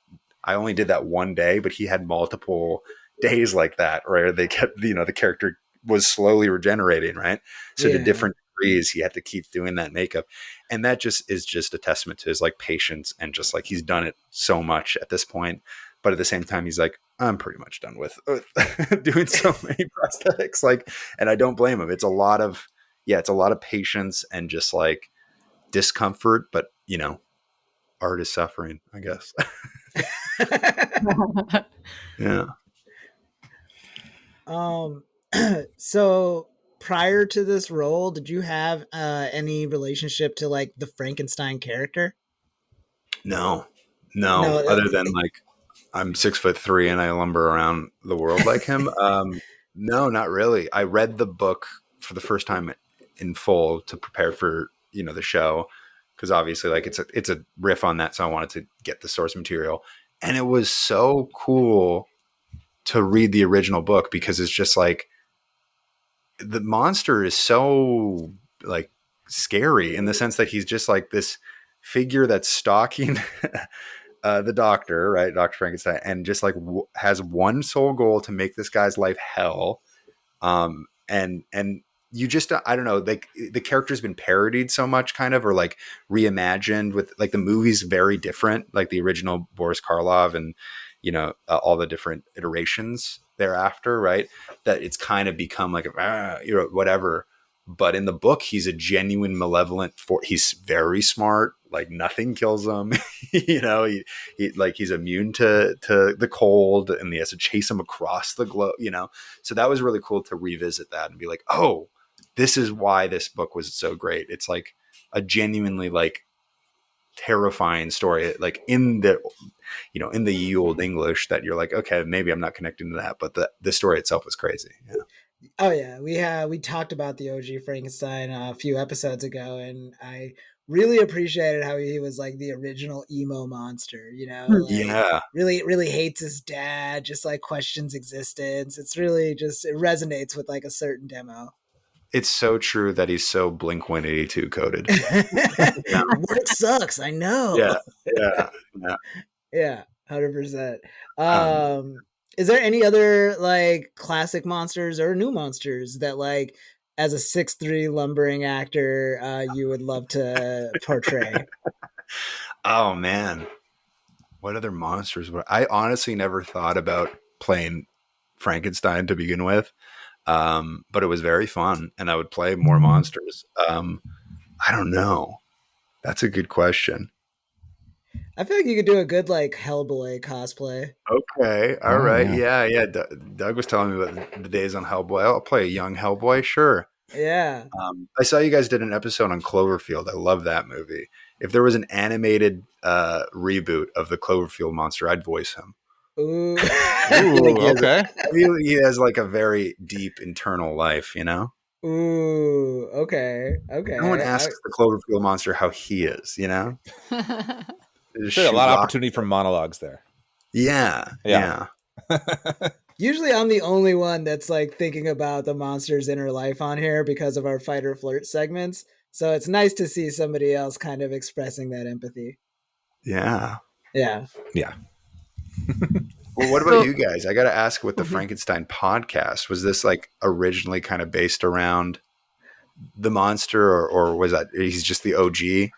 I only did that one day, but he had multiple days like that where they kept, the character was slowly regenerating, right? So to different degrees, he had to keep doing that makeup. And that just is just a testament to his like patience and just like he's done it so much at this point. But at the same time, he's like, I'm pretty much done with doing so many prosthetics. Like, and I don't blame him. It's a lot of patience and just like discomfort, but art is suffering, I guess. Yeah. So prior to this role, did you have any relationship to like the Frankenstein character? No, other than like I'm 6'3" and I lumber around the world like him. No, not really. I read the book for the first time in full to prepare for, the show. Cause obviously like it's a riff on that. So I wanted to get the source material, and it was so cool to read the original book because it's just like the monster is so like scary in the sense that he's just like this figure that's stalking the doctor, right? Dr. Frankenstein, and just like has one sole goal to make this guy's life hell. And you just, I don't know, like the character's been parodied so much kind of, or like reimagined with like the movie's very different, like the original Boris Karloff and, all the different iterations thereafter, right? That it's kind of become like, whatever. But in the book, he's a genuine malevolent he's very smart. Like nothing kills him. He like he's immune to the cold, and he has to chase him across the globe, So that was really cool to revisit that and be like, oh, this is why this book was so great. It's like a genuinely like terrifying story, like in the ye old English that you're like, okay, maybe I'm not connecting to that, but the story itself was crazy. Yeah. Oh yeah, we talked about the OG Frankenstein a few episodes ago, and I really appreciated how he was like the original emo monster. Like, really hates his dad, just like questions existence. It's really just it resonates with like a certain demo. It's so true that he's so Blink-182 coded. Work sucks, I know. Yeah, 100%. Is there any other like classic monsters or new monsters that like as a 6'3" lumbering actor you would love to portray? Oh man, what other monsters? I honestly never thought about playing Frankenstein to begin with, but it was very fun, and I would play more monsters. I don't know. That's a good question. I feel like you could do a good like Hellboy cosplay. Okay, all right, yeah. Doug was telling me about the days on Hellboy. I'll play a young Hellboy, sure. Yeah. I saw you guys did an episode on Cloverfield. I love that movie. If there was an animated reboot of the Cloverfield monster, I'd voice him. Ooh. Okay. He has like a very deep internal life, Ooh, okay. No one asks the Cloverfield monster how he is, Sure, a lot of opportunity for monologues there. Yeah. Usually I'm the only one that's like thinking about the monster's inner life on here because of our fight or flirt segments. So it's nice to see somebody else kind of expressing that empathy. Yeah. Yeah. Well, what about you guys? I got to ask, with the Frankenstein podcast, was this like originally kind of based around the monster, or was that he's just the OG?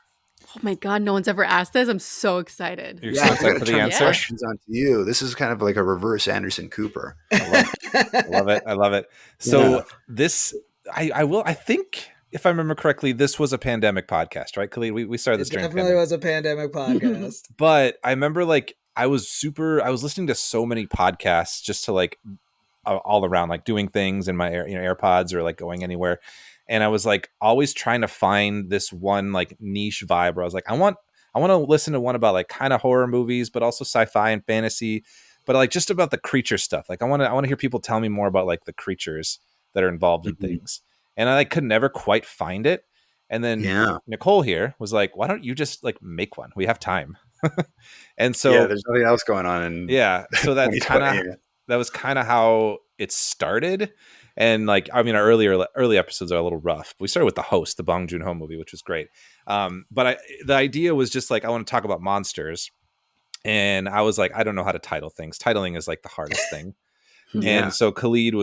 Oh my God, no one's ever asked this. I'm so excited. You're so excited for the answer? Questions onto you. This is kind of like a reverse Anderson Cooper. I love it. So this, I think, if I remember correctly, this was a pandemic podcast, right, Khalid? We started this during definitely was a pandemic podcast. But I remember like I was listening to so many podcasts just to like all around, like doing things in my AirPods or like going anywhere. And I was like always trying to find this one like niche vibe where I was like, I want to listen to one about like kind of horror movies, but also sci-fi and fantasy, but like just about the creature stuff. Like I want to hear people tell me more about like the creatures that are involved in things. And I like, could never quite find it. And then Nicole here was like, why don't you just like make one? We have time. And so there's nothing else going on. And so that's that was kind of how it started. And like, I mean, our early episodes are a little rough. We started with the host, the Bong Joon-ho movie, which was great. But the idea was just like, I want to talk about monsters. And I was like, I don't know how to title things. Titling is like the hardest thing. And so Khalid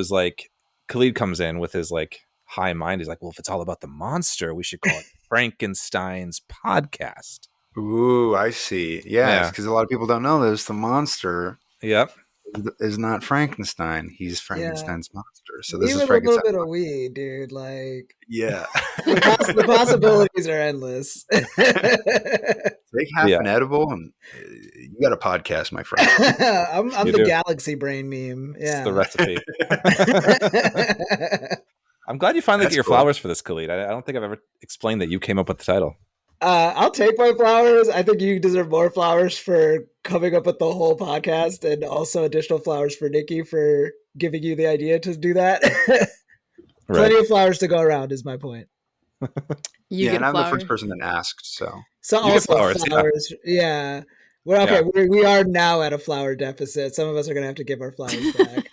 comes in with his like high mind. He's like, well, if it's all about the monster, we should call it Frankenstein's podcast. Ooh, I see. Yeah, because a lot of people don't know this. The monster is not Frankenstein. He's Frankenstein's monster. So this is Frankenstein. A little bit of weed, dude. Like, the possibilities are endless. Take half an edible, and you got a podcast, my friend. I'm the galaxy brain meme. Yeah, it's the recipe. I'm glad you finally get your flowers for this, Khalid. I don't think I've ever explained that you came up with the title. I'll take my flowers. I think you deserve more flowers for coming up with the whole podcast, and also additional flowers for Nikki for giving you the idea to do that. Plenty of flowers to go around is my point. And I'm the first person that asked, so you also flowers. Yeah. Well, okay, we are now at a flower deficit. Some of us are going to have to give our flowers back.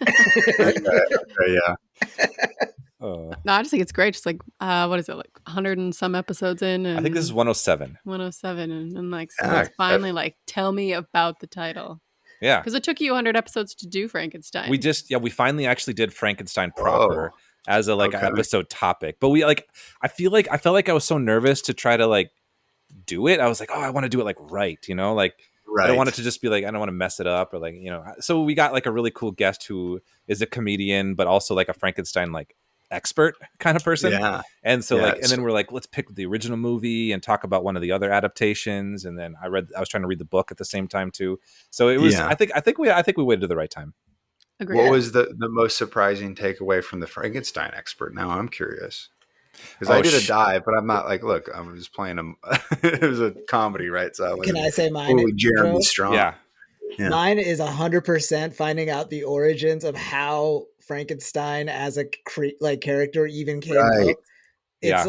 No, I just think it's great. Just like, what is it, like 100 and some episodes in? And I think this is 107. 107. And like, so it's finally like, tell me about the title. Yeah. Because it took you 100 episodes to do Frankenstein. We finally actually did Frankenstein proper as a like episode topic. But I felt like I was so nervous to try to like do it. I was like, I want to do it like right, you know, like I don't want it to just be like, I don't want to mess it up or like, you know. So we got like a really cool guest who is a comedian, but also like a Frankenstein like expert kind of person. And so and then we're like, let's pick the original movie and talk about one of the other adaptations. And then I was trying to read the book at the same time too. So it was I think we waited to the right time. Agreed. What was the most surprising takeaway from the Frankenstein expert? Now I'm curious. Because I did a dive, but I'm not like, look, I'm just playing it was a comedy, right? So can I say mine? Jeremy Strong. Yeah. Mine is 100% finding out the origins of how Frankenstein as a character even came up. It's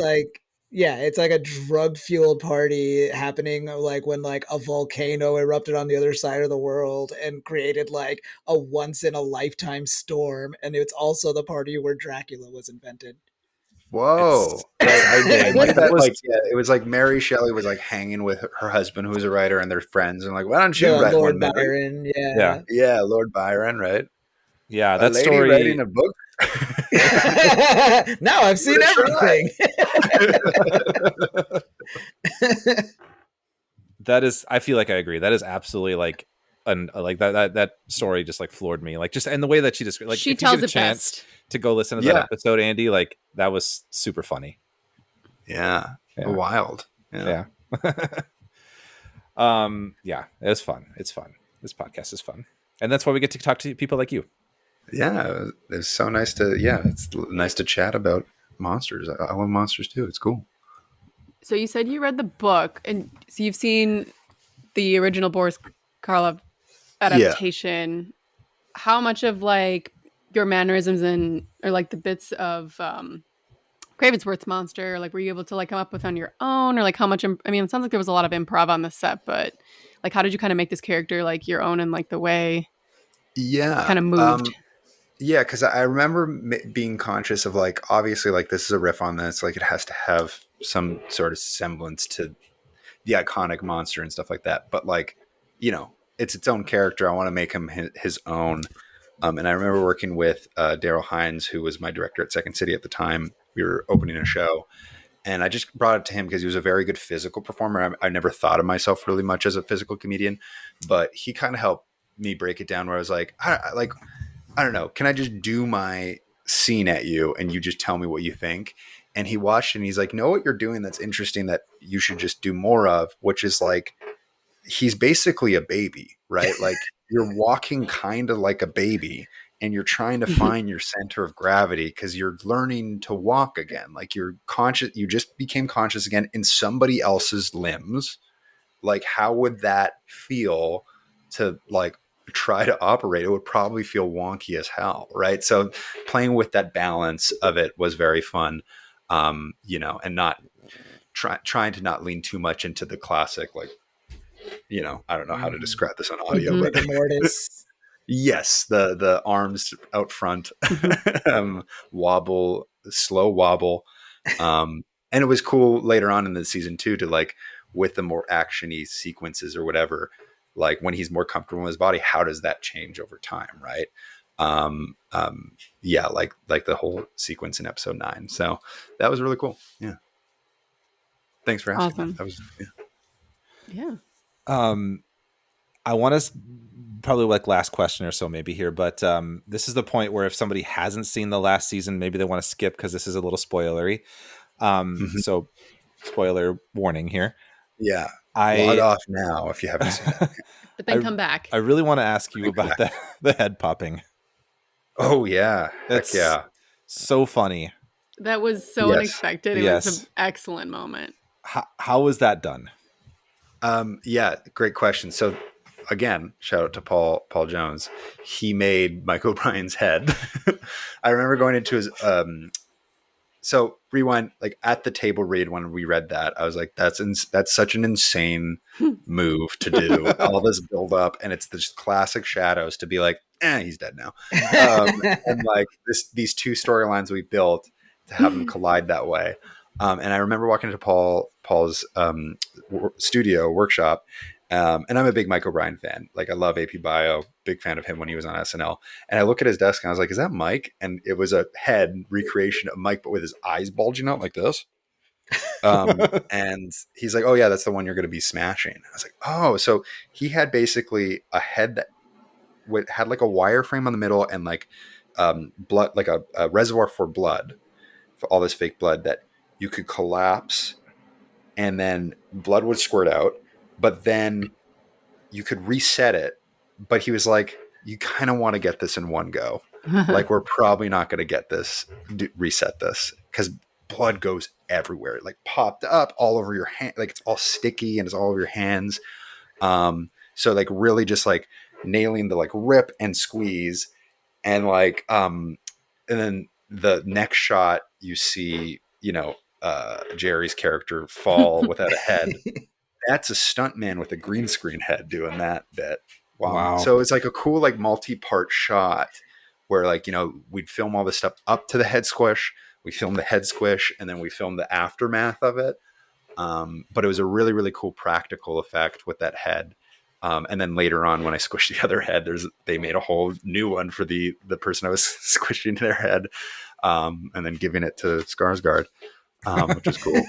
like a drug-fueled party happening like when like a volcano erupted on the other side of the world and created like a once-in-a-lifetime storm. And it's also the party where Dracula was invented. Whoa. It was like Mary Shelley was like hanging with her husband, who was a writer, and their friends, and like, why don't you write Lord one? Byron, yeah, Lord Byron, right? Yeah, that lady story. Writing a book. Now I've seen everything. That is, I feel like I agree. That is absolutely like, like that story just like floored me. Like just and the way that she just like she tells it best. To go listen to that episode, Andy, like that was super funny. Yeah. Wild. Yeah. It was fun. It's fun. This podcast is fun. And that's why we get to talk to people like you. Yeah. It's so nice it's nice to chat about monsters. I love monsters too. It's cool. So you said you read the book, and so you've seen the original Boris Karloff adaptation. How much of like your mannerisms or like the bits of Cravensworth's monster, or like were you able to like come up with on your own, or like how much? I mean, it sounds like there was a lot of improv on the set, but like how did you kind of make this character like your own and like the way? Kind of moved. Because I remember being conscious of like, obviously like this is a riff on this, like it has to have some sort of semblance to the iconic monster and stuff like that. But like, you know, it's its own character. I want to make him his own. And I remember working with Daryl Hines, who was my director at Second City at the time. We were opening a show, and I just brought it to him because he was a very good physical performer. I never thought of myself really much as a physical comedian, but he kind of helped me break it down where I was like, I don't know, can I just do my scene at you and you just tell me what you think? And he watched and he's like, know what you're doing that's interesting that you should just do more of, which is like, he's basically a baby, right? Like you're walking kind of like a baby and you're trying to find your center of gravity because you're learning to walk again. Like you're conscious, you just became conscious again in somebody else's limbs. Like how would that feel to like try to operate? It would probably feel wonky as hell, right? So playing with that balance of it was very fun, you know, and not trying to not lean too much into the classic, like, you know, I don't know how to describe this on audio, but Mortis. yes, the arms out front, wobble, slow wobble. And it was cool later on in the season too, to like, with the more actiony sequences or whatever, like when he's more comfortable in his body, how does that change over time? Right. Yeah. Like the whole sequence in episode 9. So that was really cool. Yeah. Thanks for asking. Awesome. That was, Yeah. I want to probably like last question or so maybe here, but this is the point where if somebody hasn't seen the last season, maybe they want to skip because this is a little spoilery. So spoiler warning here. Yeah. Log off now if you haven't seen it. But then come back. I really want to ask you about the head popping. Oh yeah. That's yeah. So funny. That was so unexpected. It was an excellent moment. How was that done? Yeah, great question. So again, shout out to Paul Jones. He made Mike O'Brien's head. I remember going into his so rewind, like at the table read when we read that, I was like, that's such an insane move to do. All this build up, and it's this classic Shadows to be like, he's dead now. And like these two storylines we built to have them collide that way. And I remember walking into Paul's studio workshop, and I'm a big Mike O'Brien fan. Like I love AP Bio, big fan of him when he was on SNL. And I look at his desk and I was like, is that Mike? And it was a head recreation of Mike, but with his eyes bulging out like this. And he's like, oh yeah, that's the one you're going to be smashing. I was like, oh, so he had basically a head that had like a wireframe on the middle and like blood, like a reservoir for blood, for all this fake blood that you could collapse and then blood would squirt out, but then you could reset it. But he was like, you kind of want to get this in one go. Like, we're probably not going to get this, reset this, because blood goes everywhere. Like popped up all over your hand. Like it's all sticky and it's all over your hands. So like really just like nailing the like rip and squeeze and like, and then the next shot you see, you know, Jerry's character fall without a head. That's a stuntman with a green screen head doing that bit. Wow. So it's like a cool, like multi-part shot where like, you know, we'd film all this stuff up to the head squish. We filmed the head squish and then we filmed the aftermath of it. But it was a really, really cool practical effect with that head. And then later on, when I squished the other head, they made a whole new one for the person I was squishing their head, and then giving it to Skarsgård, which is cool.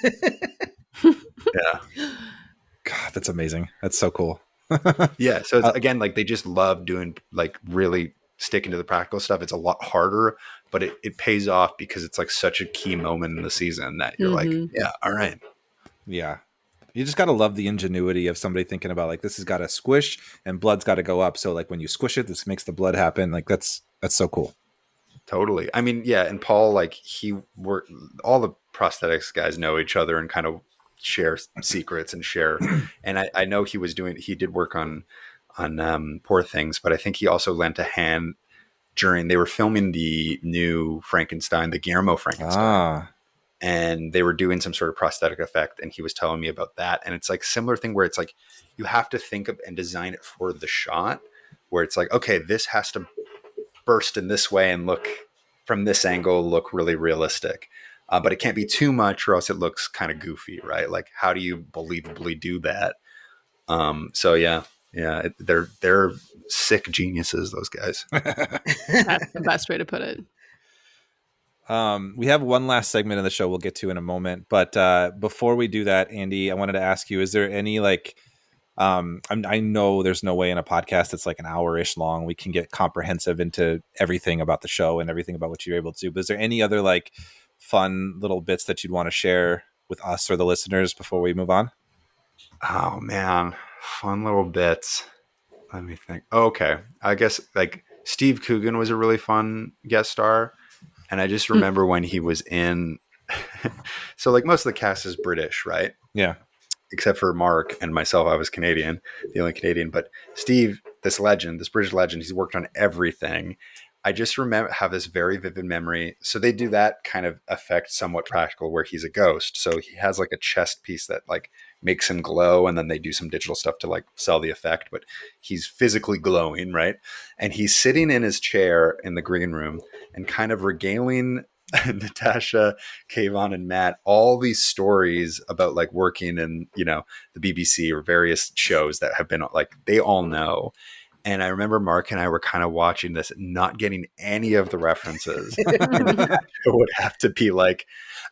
Yeah. God, that's amazing. That's so cool. Yeah. So it's, again, like they just love doing like really sticking to the practical stuff. It's a lot harder, but it pays off because it's like such a key moment in the season that you're like, yeah, all right. Yeah. You just got to love the ingenuity of somebody thinking about like, this has got to squish and blood's got to go up. So like when you squish it, this makes the blood happen. Like that's so cool. Totally. I mean, yeah. And Paul, like all the prosthetics guys know each other and kind of share secrets and share. And I know he did work on Poor Things, but I think he also lent a hand they were filming the new Frankenstein, the Guillermo Frankenstein. And they were doing some sort of prosthetic effect. And he was telling me about that. And it's like similar thing where it's like, you have to think of and design it for the shot where it's like, okay, this has to burst in this way and look from this angle, look really realistic. but it can't be too much or else it looks kind of goofy, right? Like, how do you believably do that? So yeah, they're sick geniuses, those guys. That's the best way to put it. We have one last segment of the show we'll get to in a moment, but before we do that, Andy, I wanted to ask you: is there any like, I know there's no way in a podcast that's like an hour-ish long we can get comprehensive into everything about the show and everything about what you're able to do. But is there any other like fun little bits that you'd want to share with us or the listeners before we move on? Oh man, fun little bits. Let me think. Oh, okay, I guess like Steve Coogan was a really fun guest star. And I just remember when he was in, so like most of the cast is British, right? Yeah. Except for Mark and myself, I was Canadian, the only Canadian. But Steve, this British legend, he's worked on everything. I just have this very vivid memory. So they do that kind of effect somewhat practical where he's a ghost. So he has like a chest piece that like makes him glow, and then they do some digital stuff to like sell the effect, but he's physically glowing, right? And he's sitting in his chair in the green room and kind of regaling Natasha, Kayvon, and Matt all these stories about like working in, you know, the BBC or various shows that have been like, they all know. And I remember Mark and I were kind of watching this, not getting any of the references. And it would have to be like,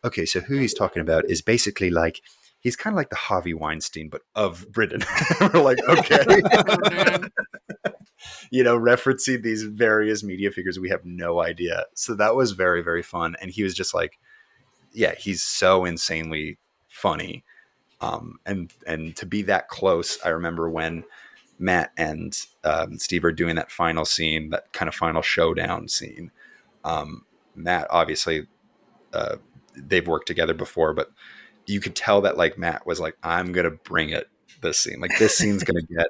okay, so who he's talking about is basically like, he's kind of like the Harvey Weinstein, but of Britain. We're like, okay. You know, referencing these various media figures, we have no idea. So that was very, very fun. And he was just like, yeah, he's so insanely funny. And to be that close, I remember when Matt and Steve are doing that final scene, that kind of final showdown scene. Matt, obviously, they've worked together before, but you could tell that like Matt was like, I'm going to bring it this scene. Like this scene's going to get,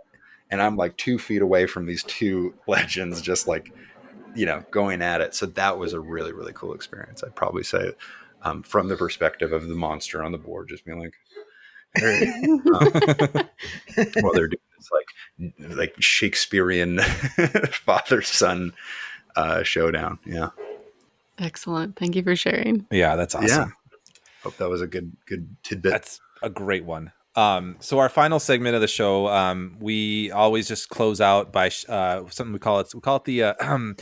and I'm like 2 feet away from these two legends, just like, you know, going at it. So that was a really, really cool experience. I'd probably say from the perspective of the monster on the board, just being like, hey, while they're doing this like Shakespearean father-son showdown. Yeah. Excellent. Thank you for sharing. Yeah, that's awesome. Yeah. Hope that was a good tidbit. That's a great one. So our final segment of the show, we always just close out by something we call it the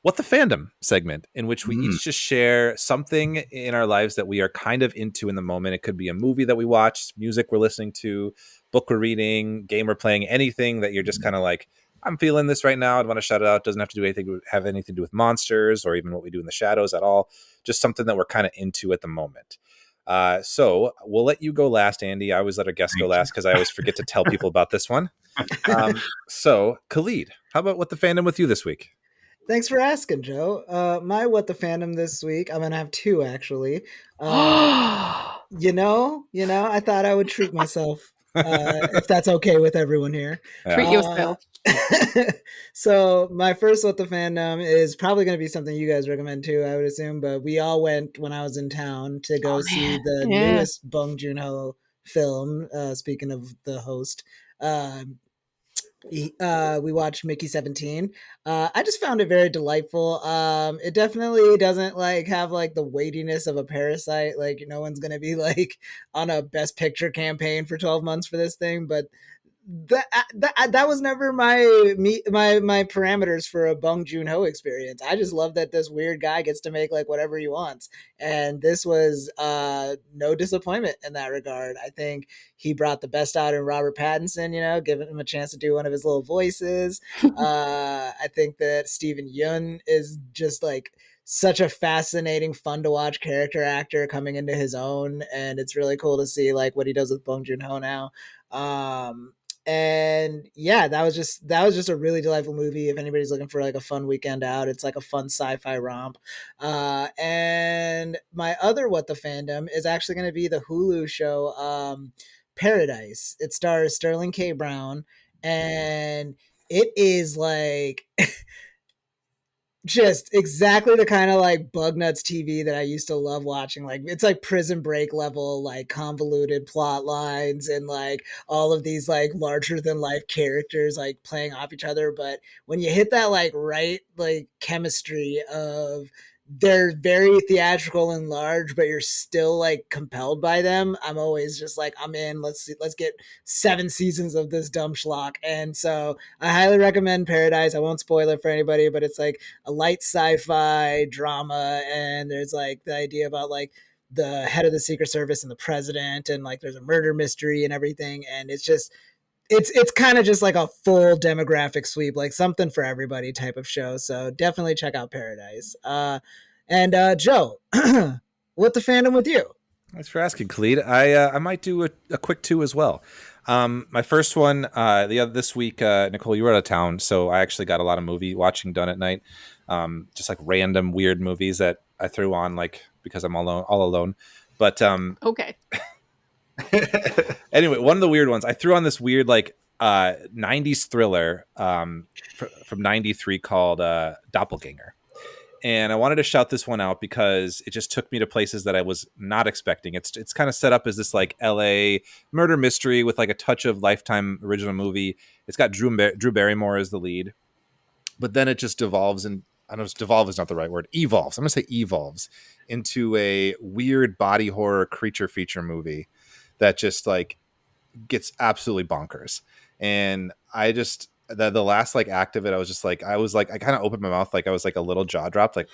What the Fandom segment, in which we each just share something in our lives that we are kind of into in the moment. It could be a movie that we watched, music we're listening to, book we're reading, game we're playing, anything that you're just kind of like, I'm feeling this right now. I'd want to shout it out. It doesn't have to have anything to do with monsters or even what we do in the shadows at all. Just something that we're kind of into at the moment. So we'll let you go last, Andy. I always let our guests go last because I always forget to tell people about this one. So Khalid, how about What the Fandom with you this week? Thanks for asking, Joe. My What the Fandom this week, I'm gonna have 2 actually. You know, I thought I would treat myself, if that's okay with everyone here. Treat yourself. So my first What the Fandom is probably going to be something you guys recommend too, I would assume. But we all went when I was in town to go see the newest Bong Joon-ho film. Speaking of the host, we watched Mickey 17. I just found it very delightful. It definitely doesn't like have like the weightiness of a Parasite. Like no one's gonna be like on a Best Picture campaign for 12 months for this thing, but that was never my parameters for a Bong Joon-ho experience. I just love that this weird guy gets to make like whatever he wants, and this was no disappointment in that regard. I think he brought the best out in Robert Pattinson, you know, giving him a chance to do one of his little voices. I think that Steven Yeun is just like such a fascinating, fun to watch character actor coming into his own, and it's really cool to see like what he does with Bong Joon-ho now. And yeah, that was just a really delightful movie. If anybody's looking for like a fun weekend out, it's like a fun sci-fi romp. And my other What the Fandom is actually going to be the Hulu show Paradise. It stars Sterling K. Brown, and it is like just exactly the kind of like bug nuts TV that I used to love watching. Like it's like Prison Break level, like convoluted plot lines and like all of these like larger than life characters like playing off each other. But when you hit that like right like chemistry of they're very theatrical and large, but you're still like compelled by them, I'm always just like, I'm in. Let's get 7 seasons of this dumb schlock. And so I highly recommend Paradise. I won't spoil it for anybody, but it's like a light sci-fi drama, and there's like the idea about like the head of the Secret Service and the president, and like there's a murder mystery and everything, and it's just it's kind of just like a full demographic sweep, like something for everybody type of show. So definitely check out Paradise. And Joe, what the fandom with you? Thanks for asking, Khalid. I might do a quick 2 as well. My first one this week, Nicole, you were out of town, so I actually got a lot of movie watching done at night. Just like random weird movies that I threw on, like because I'm all alone. But Okay. anyway, one of the weird ones I threw on this weird like 90s thriller from 93 called Doppelganger. And I wanted to shout this one out because it just took me to places that I was not expecting. It's kind of set up as this like LA murder mystery with like a touch of Lifetime original movie. It's got Drew Barrymore as the lead, but then it just devolves, and I don't know if devolve is not the right word. Evolves. I'm going to say evolves into a weird body horror creature feature movie that just like gets absolutely bonkers. And I just the last like act of it, I kind of opened my mouth, like I was like a little jaw dropped. Like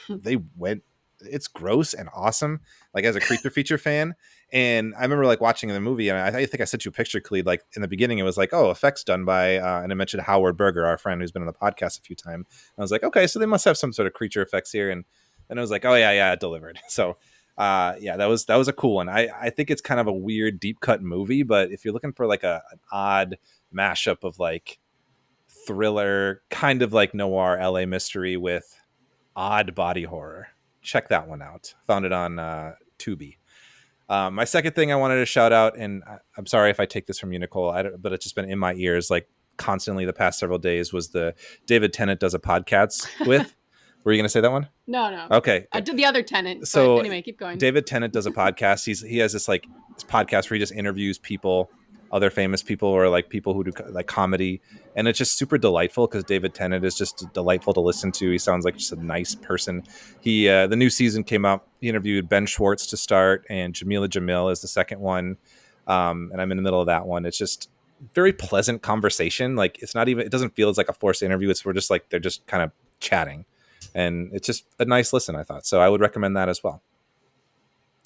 it's gross and awesome, like as a creature feature fan. And I remember like watching the movie, and I think I sent you a picture, Khalid. Like in the beginning, it was like, oh, effects done by, and I mentioned Howard Berger, our friend who's been on the podcast a few times. I was like, okay, so they must have some sort of creature effects here. And then I was like, oh yeah, it delivered. So that was a cool one. I think it's kind of a weird deep cut movie, but if you're looking for like an odd mashup of like thriller, kind of like noir LA mystery with odd body horror, check that one out. Found it on Tubi. My second thing I wanted to shout out, and I'm sorry if I take this from you, Nicole, but it's just been in my ears like constantly the past several days, was the David Tennant does a podcast with. Were you going to say that one? No. Okay. I did the other Tenant. So but anyway, keep going. David Tennant does a podcast. He has this podcast where he just interviews people, other famous people, or like people who do like comedy, and it's just super delightful because David Tennant is just delightful to listen to. He sounds like just a nice person. He the new season came out. He interviewed Ben Schwartz to start, and Jamila Jamil is the second one. And I'm in the middle of that one. It's just very pleasant conversation. Like it doesn't feel as like a forced interview. We're just like they're just kind of chatting. And it's just a nice listen, I thought. So I would recommend that as well.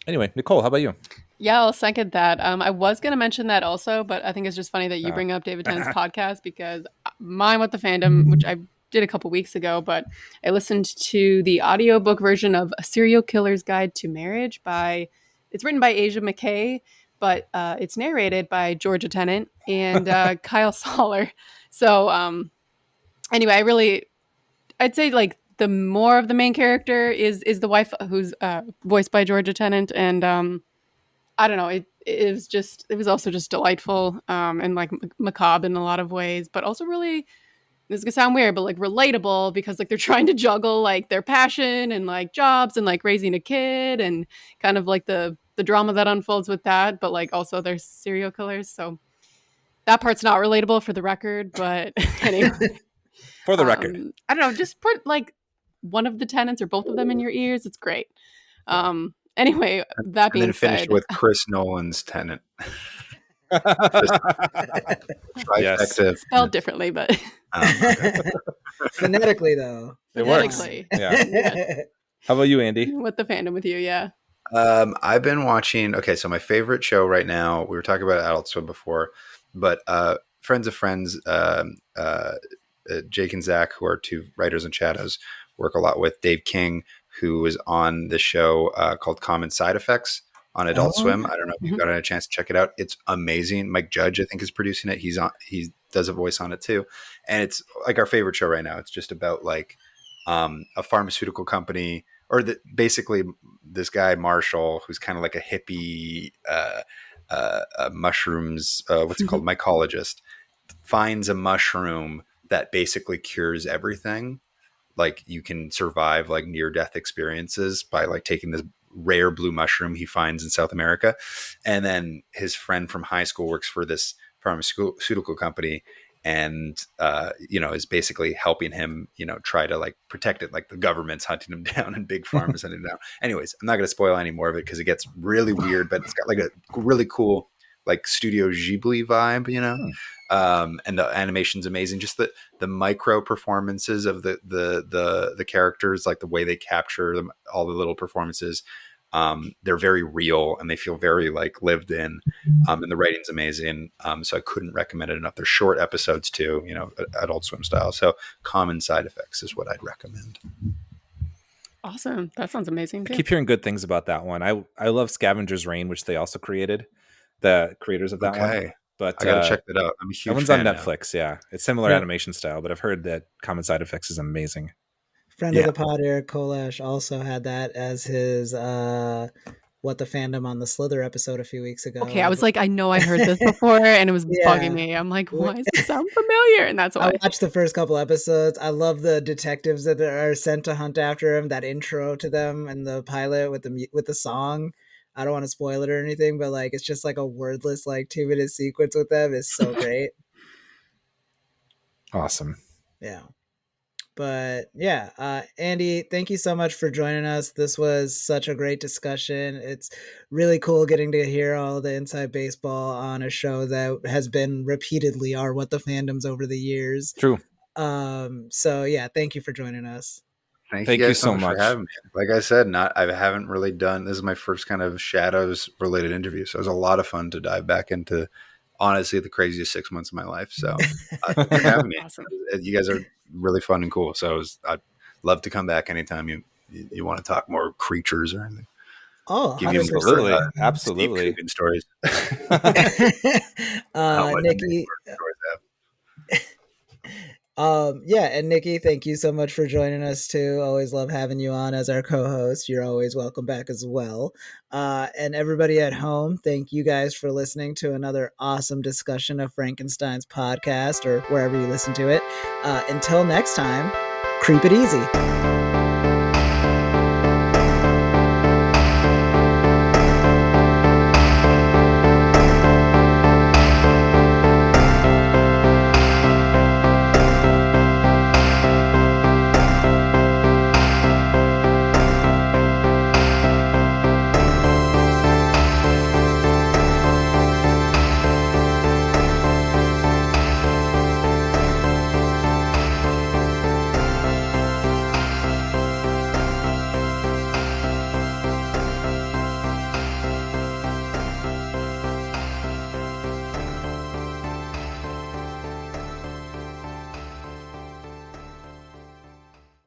Anyway, Nicole, how about you? Yeah, I'll second that. I was going to mention that also, but I think it's just funny that you bring up David Tennant's podcast, because mine with the fandom, which I did a couple weeks ago, but I listened to the audiobook version of A Serial Killer's Guide to Marriage it's written by Asia McKay, but it's narrated by Georgia Tennant and Kyle Soller. So anyway, I'd say like the more of the main character is the wife, who's voiced by Georgia Tennant, and I don't know, it was also just delightful and like macabre in a lot of ways, but also really, this is gonna sound weird, but like relatable, because like they're trying to juggle like their passion and like jobs and like raising a kid and kind of like the drama that unfolds with that, but like also they're serial killers, so that part's not relatable for the record, but anyway. For the record, I don't know, just put like one of the Tenants or both of them in your ears. It's great. Anyway, that being and then finish said, with Chris Nolan's Tenet. Yes. Spelled differently, but Phonetically though. It works. Yeah. How about you, Andy? With the fandom with you, yeah. I've been watching. Okay, so my favorite show right now. We were talking about Adult Swim before, but Friends of Friends, Jake and Zach, who are two writers in Shadows, work a lot with Dave King, who was on the show called Common Side Effects on Adult Swim. I don't know if you've gotten a chance to check it out. It's amazing. Mike Judge, I think, is producing it. He does a voice on it too, and it's like our favorite show right now. It's just about like a pharmaceutical company, or basically this guy Marshall, who's kind of like a hippie mushrooms, what's it called, mycologist, finds a mushroom that basically cures everything. Like you can survive like near-death experiences by like taking this rare blue mushroom he finds in South America. And then his friend from high school works for this pharmaceutical company, and is basically helping him, try to like protect it, like the government's hunting him down and big pharma's hunting him down. Anyways, I'm not going to spoil any more of it because it gets really weird, but it's got like a really cool like Studio Ghibli vibe, and the animation's amazing. Just the micro performances of the characters, like the way they capture them, all the little performances. They're very real and they feel very like lived in, and the writing's amazing. So I couldn't recommend it enough. They're short episodes too, Adult Swim style. So Common Side Effects is what I'd recommend. Awesome. That sounds amazing too. I keep hearing good things about that one. I love Scavenger's Reign, which they also created, the creators of that one. But I gotta check that out. I'm a huge that one's fan on Netflix. now. Yeah, it's similar animation style, but I've heard that Common Side Effects is amazing. Friend of the pod, Eric Kolash, also had that as his What the Fandom on the Slither episode a few weeks ago. Okay, I was like, I know I heard this before, and it was bugging me. I'm like, why does it sound familiar? And that's why. I watched the first couple episodes. I love the detectives that are sent to hunt after him. That intro to them and the pilot with the song. I don't want to spoil it or anything, but like it's just like a wordless like 2-minute sequence with them is so great. Awesome. Yeah. But yeah, Andy, thank you so much for joining us. This was such a great discussion. It's really cool getting to hear all the inside baseball on a show that has been repeatedly our What the Fandoms over the years. True. So yeah, thank you for joining us. Thank you so much for having me. Like I said, I haven't really done, this is my first kind of Shadows related interview. So it was a lot of fun to dive back into, honestly, the craziest 6 months of my life. So thanks for having me. Awesome. You guys are really fun and cool. So I'd love to come back anytime you want to talk more creatures or anything. Oh, give you absolutely. Absolutely. Stories. Nikki. And Nikki, thank you so much for joining us too. Always love having you on as our co-host. You're always welcome back as well. And everybody at home, thank you guys for listening to another awesome discussion of Frankenstein's podcast or wherever you listen to it. Until next time, creep it easy.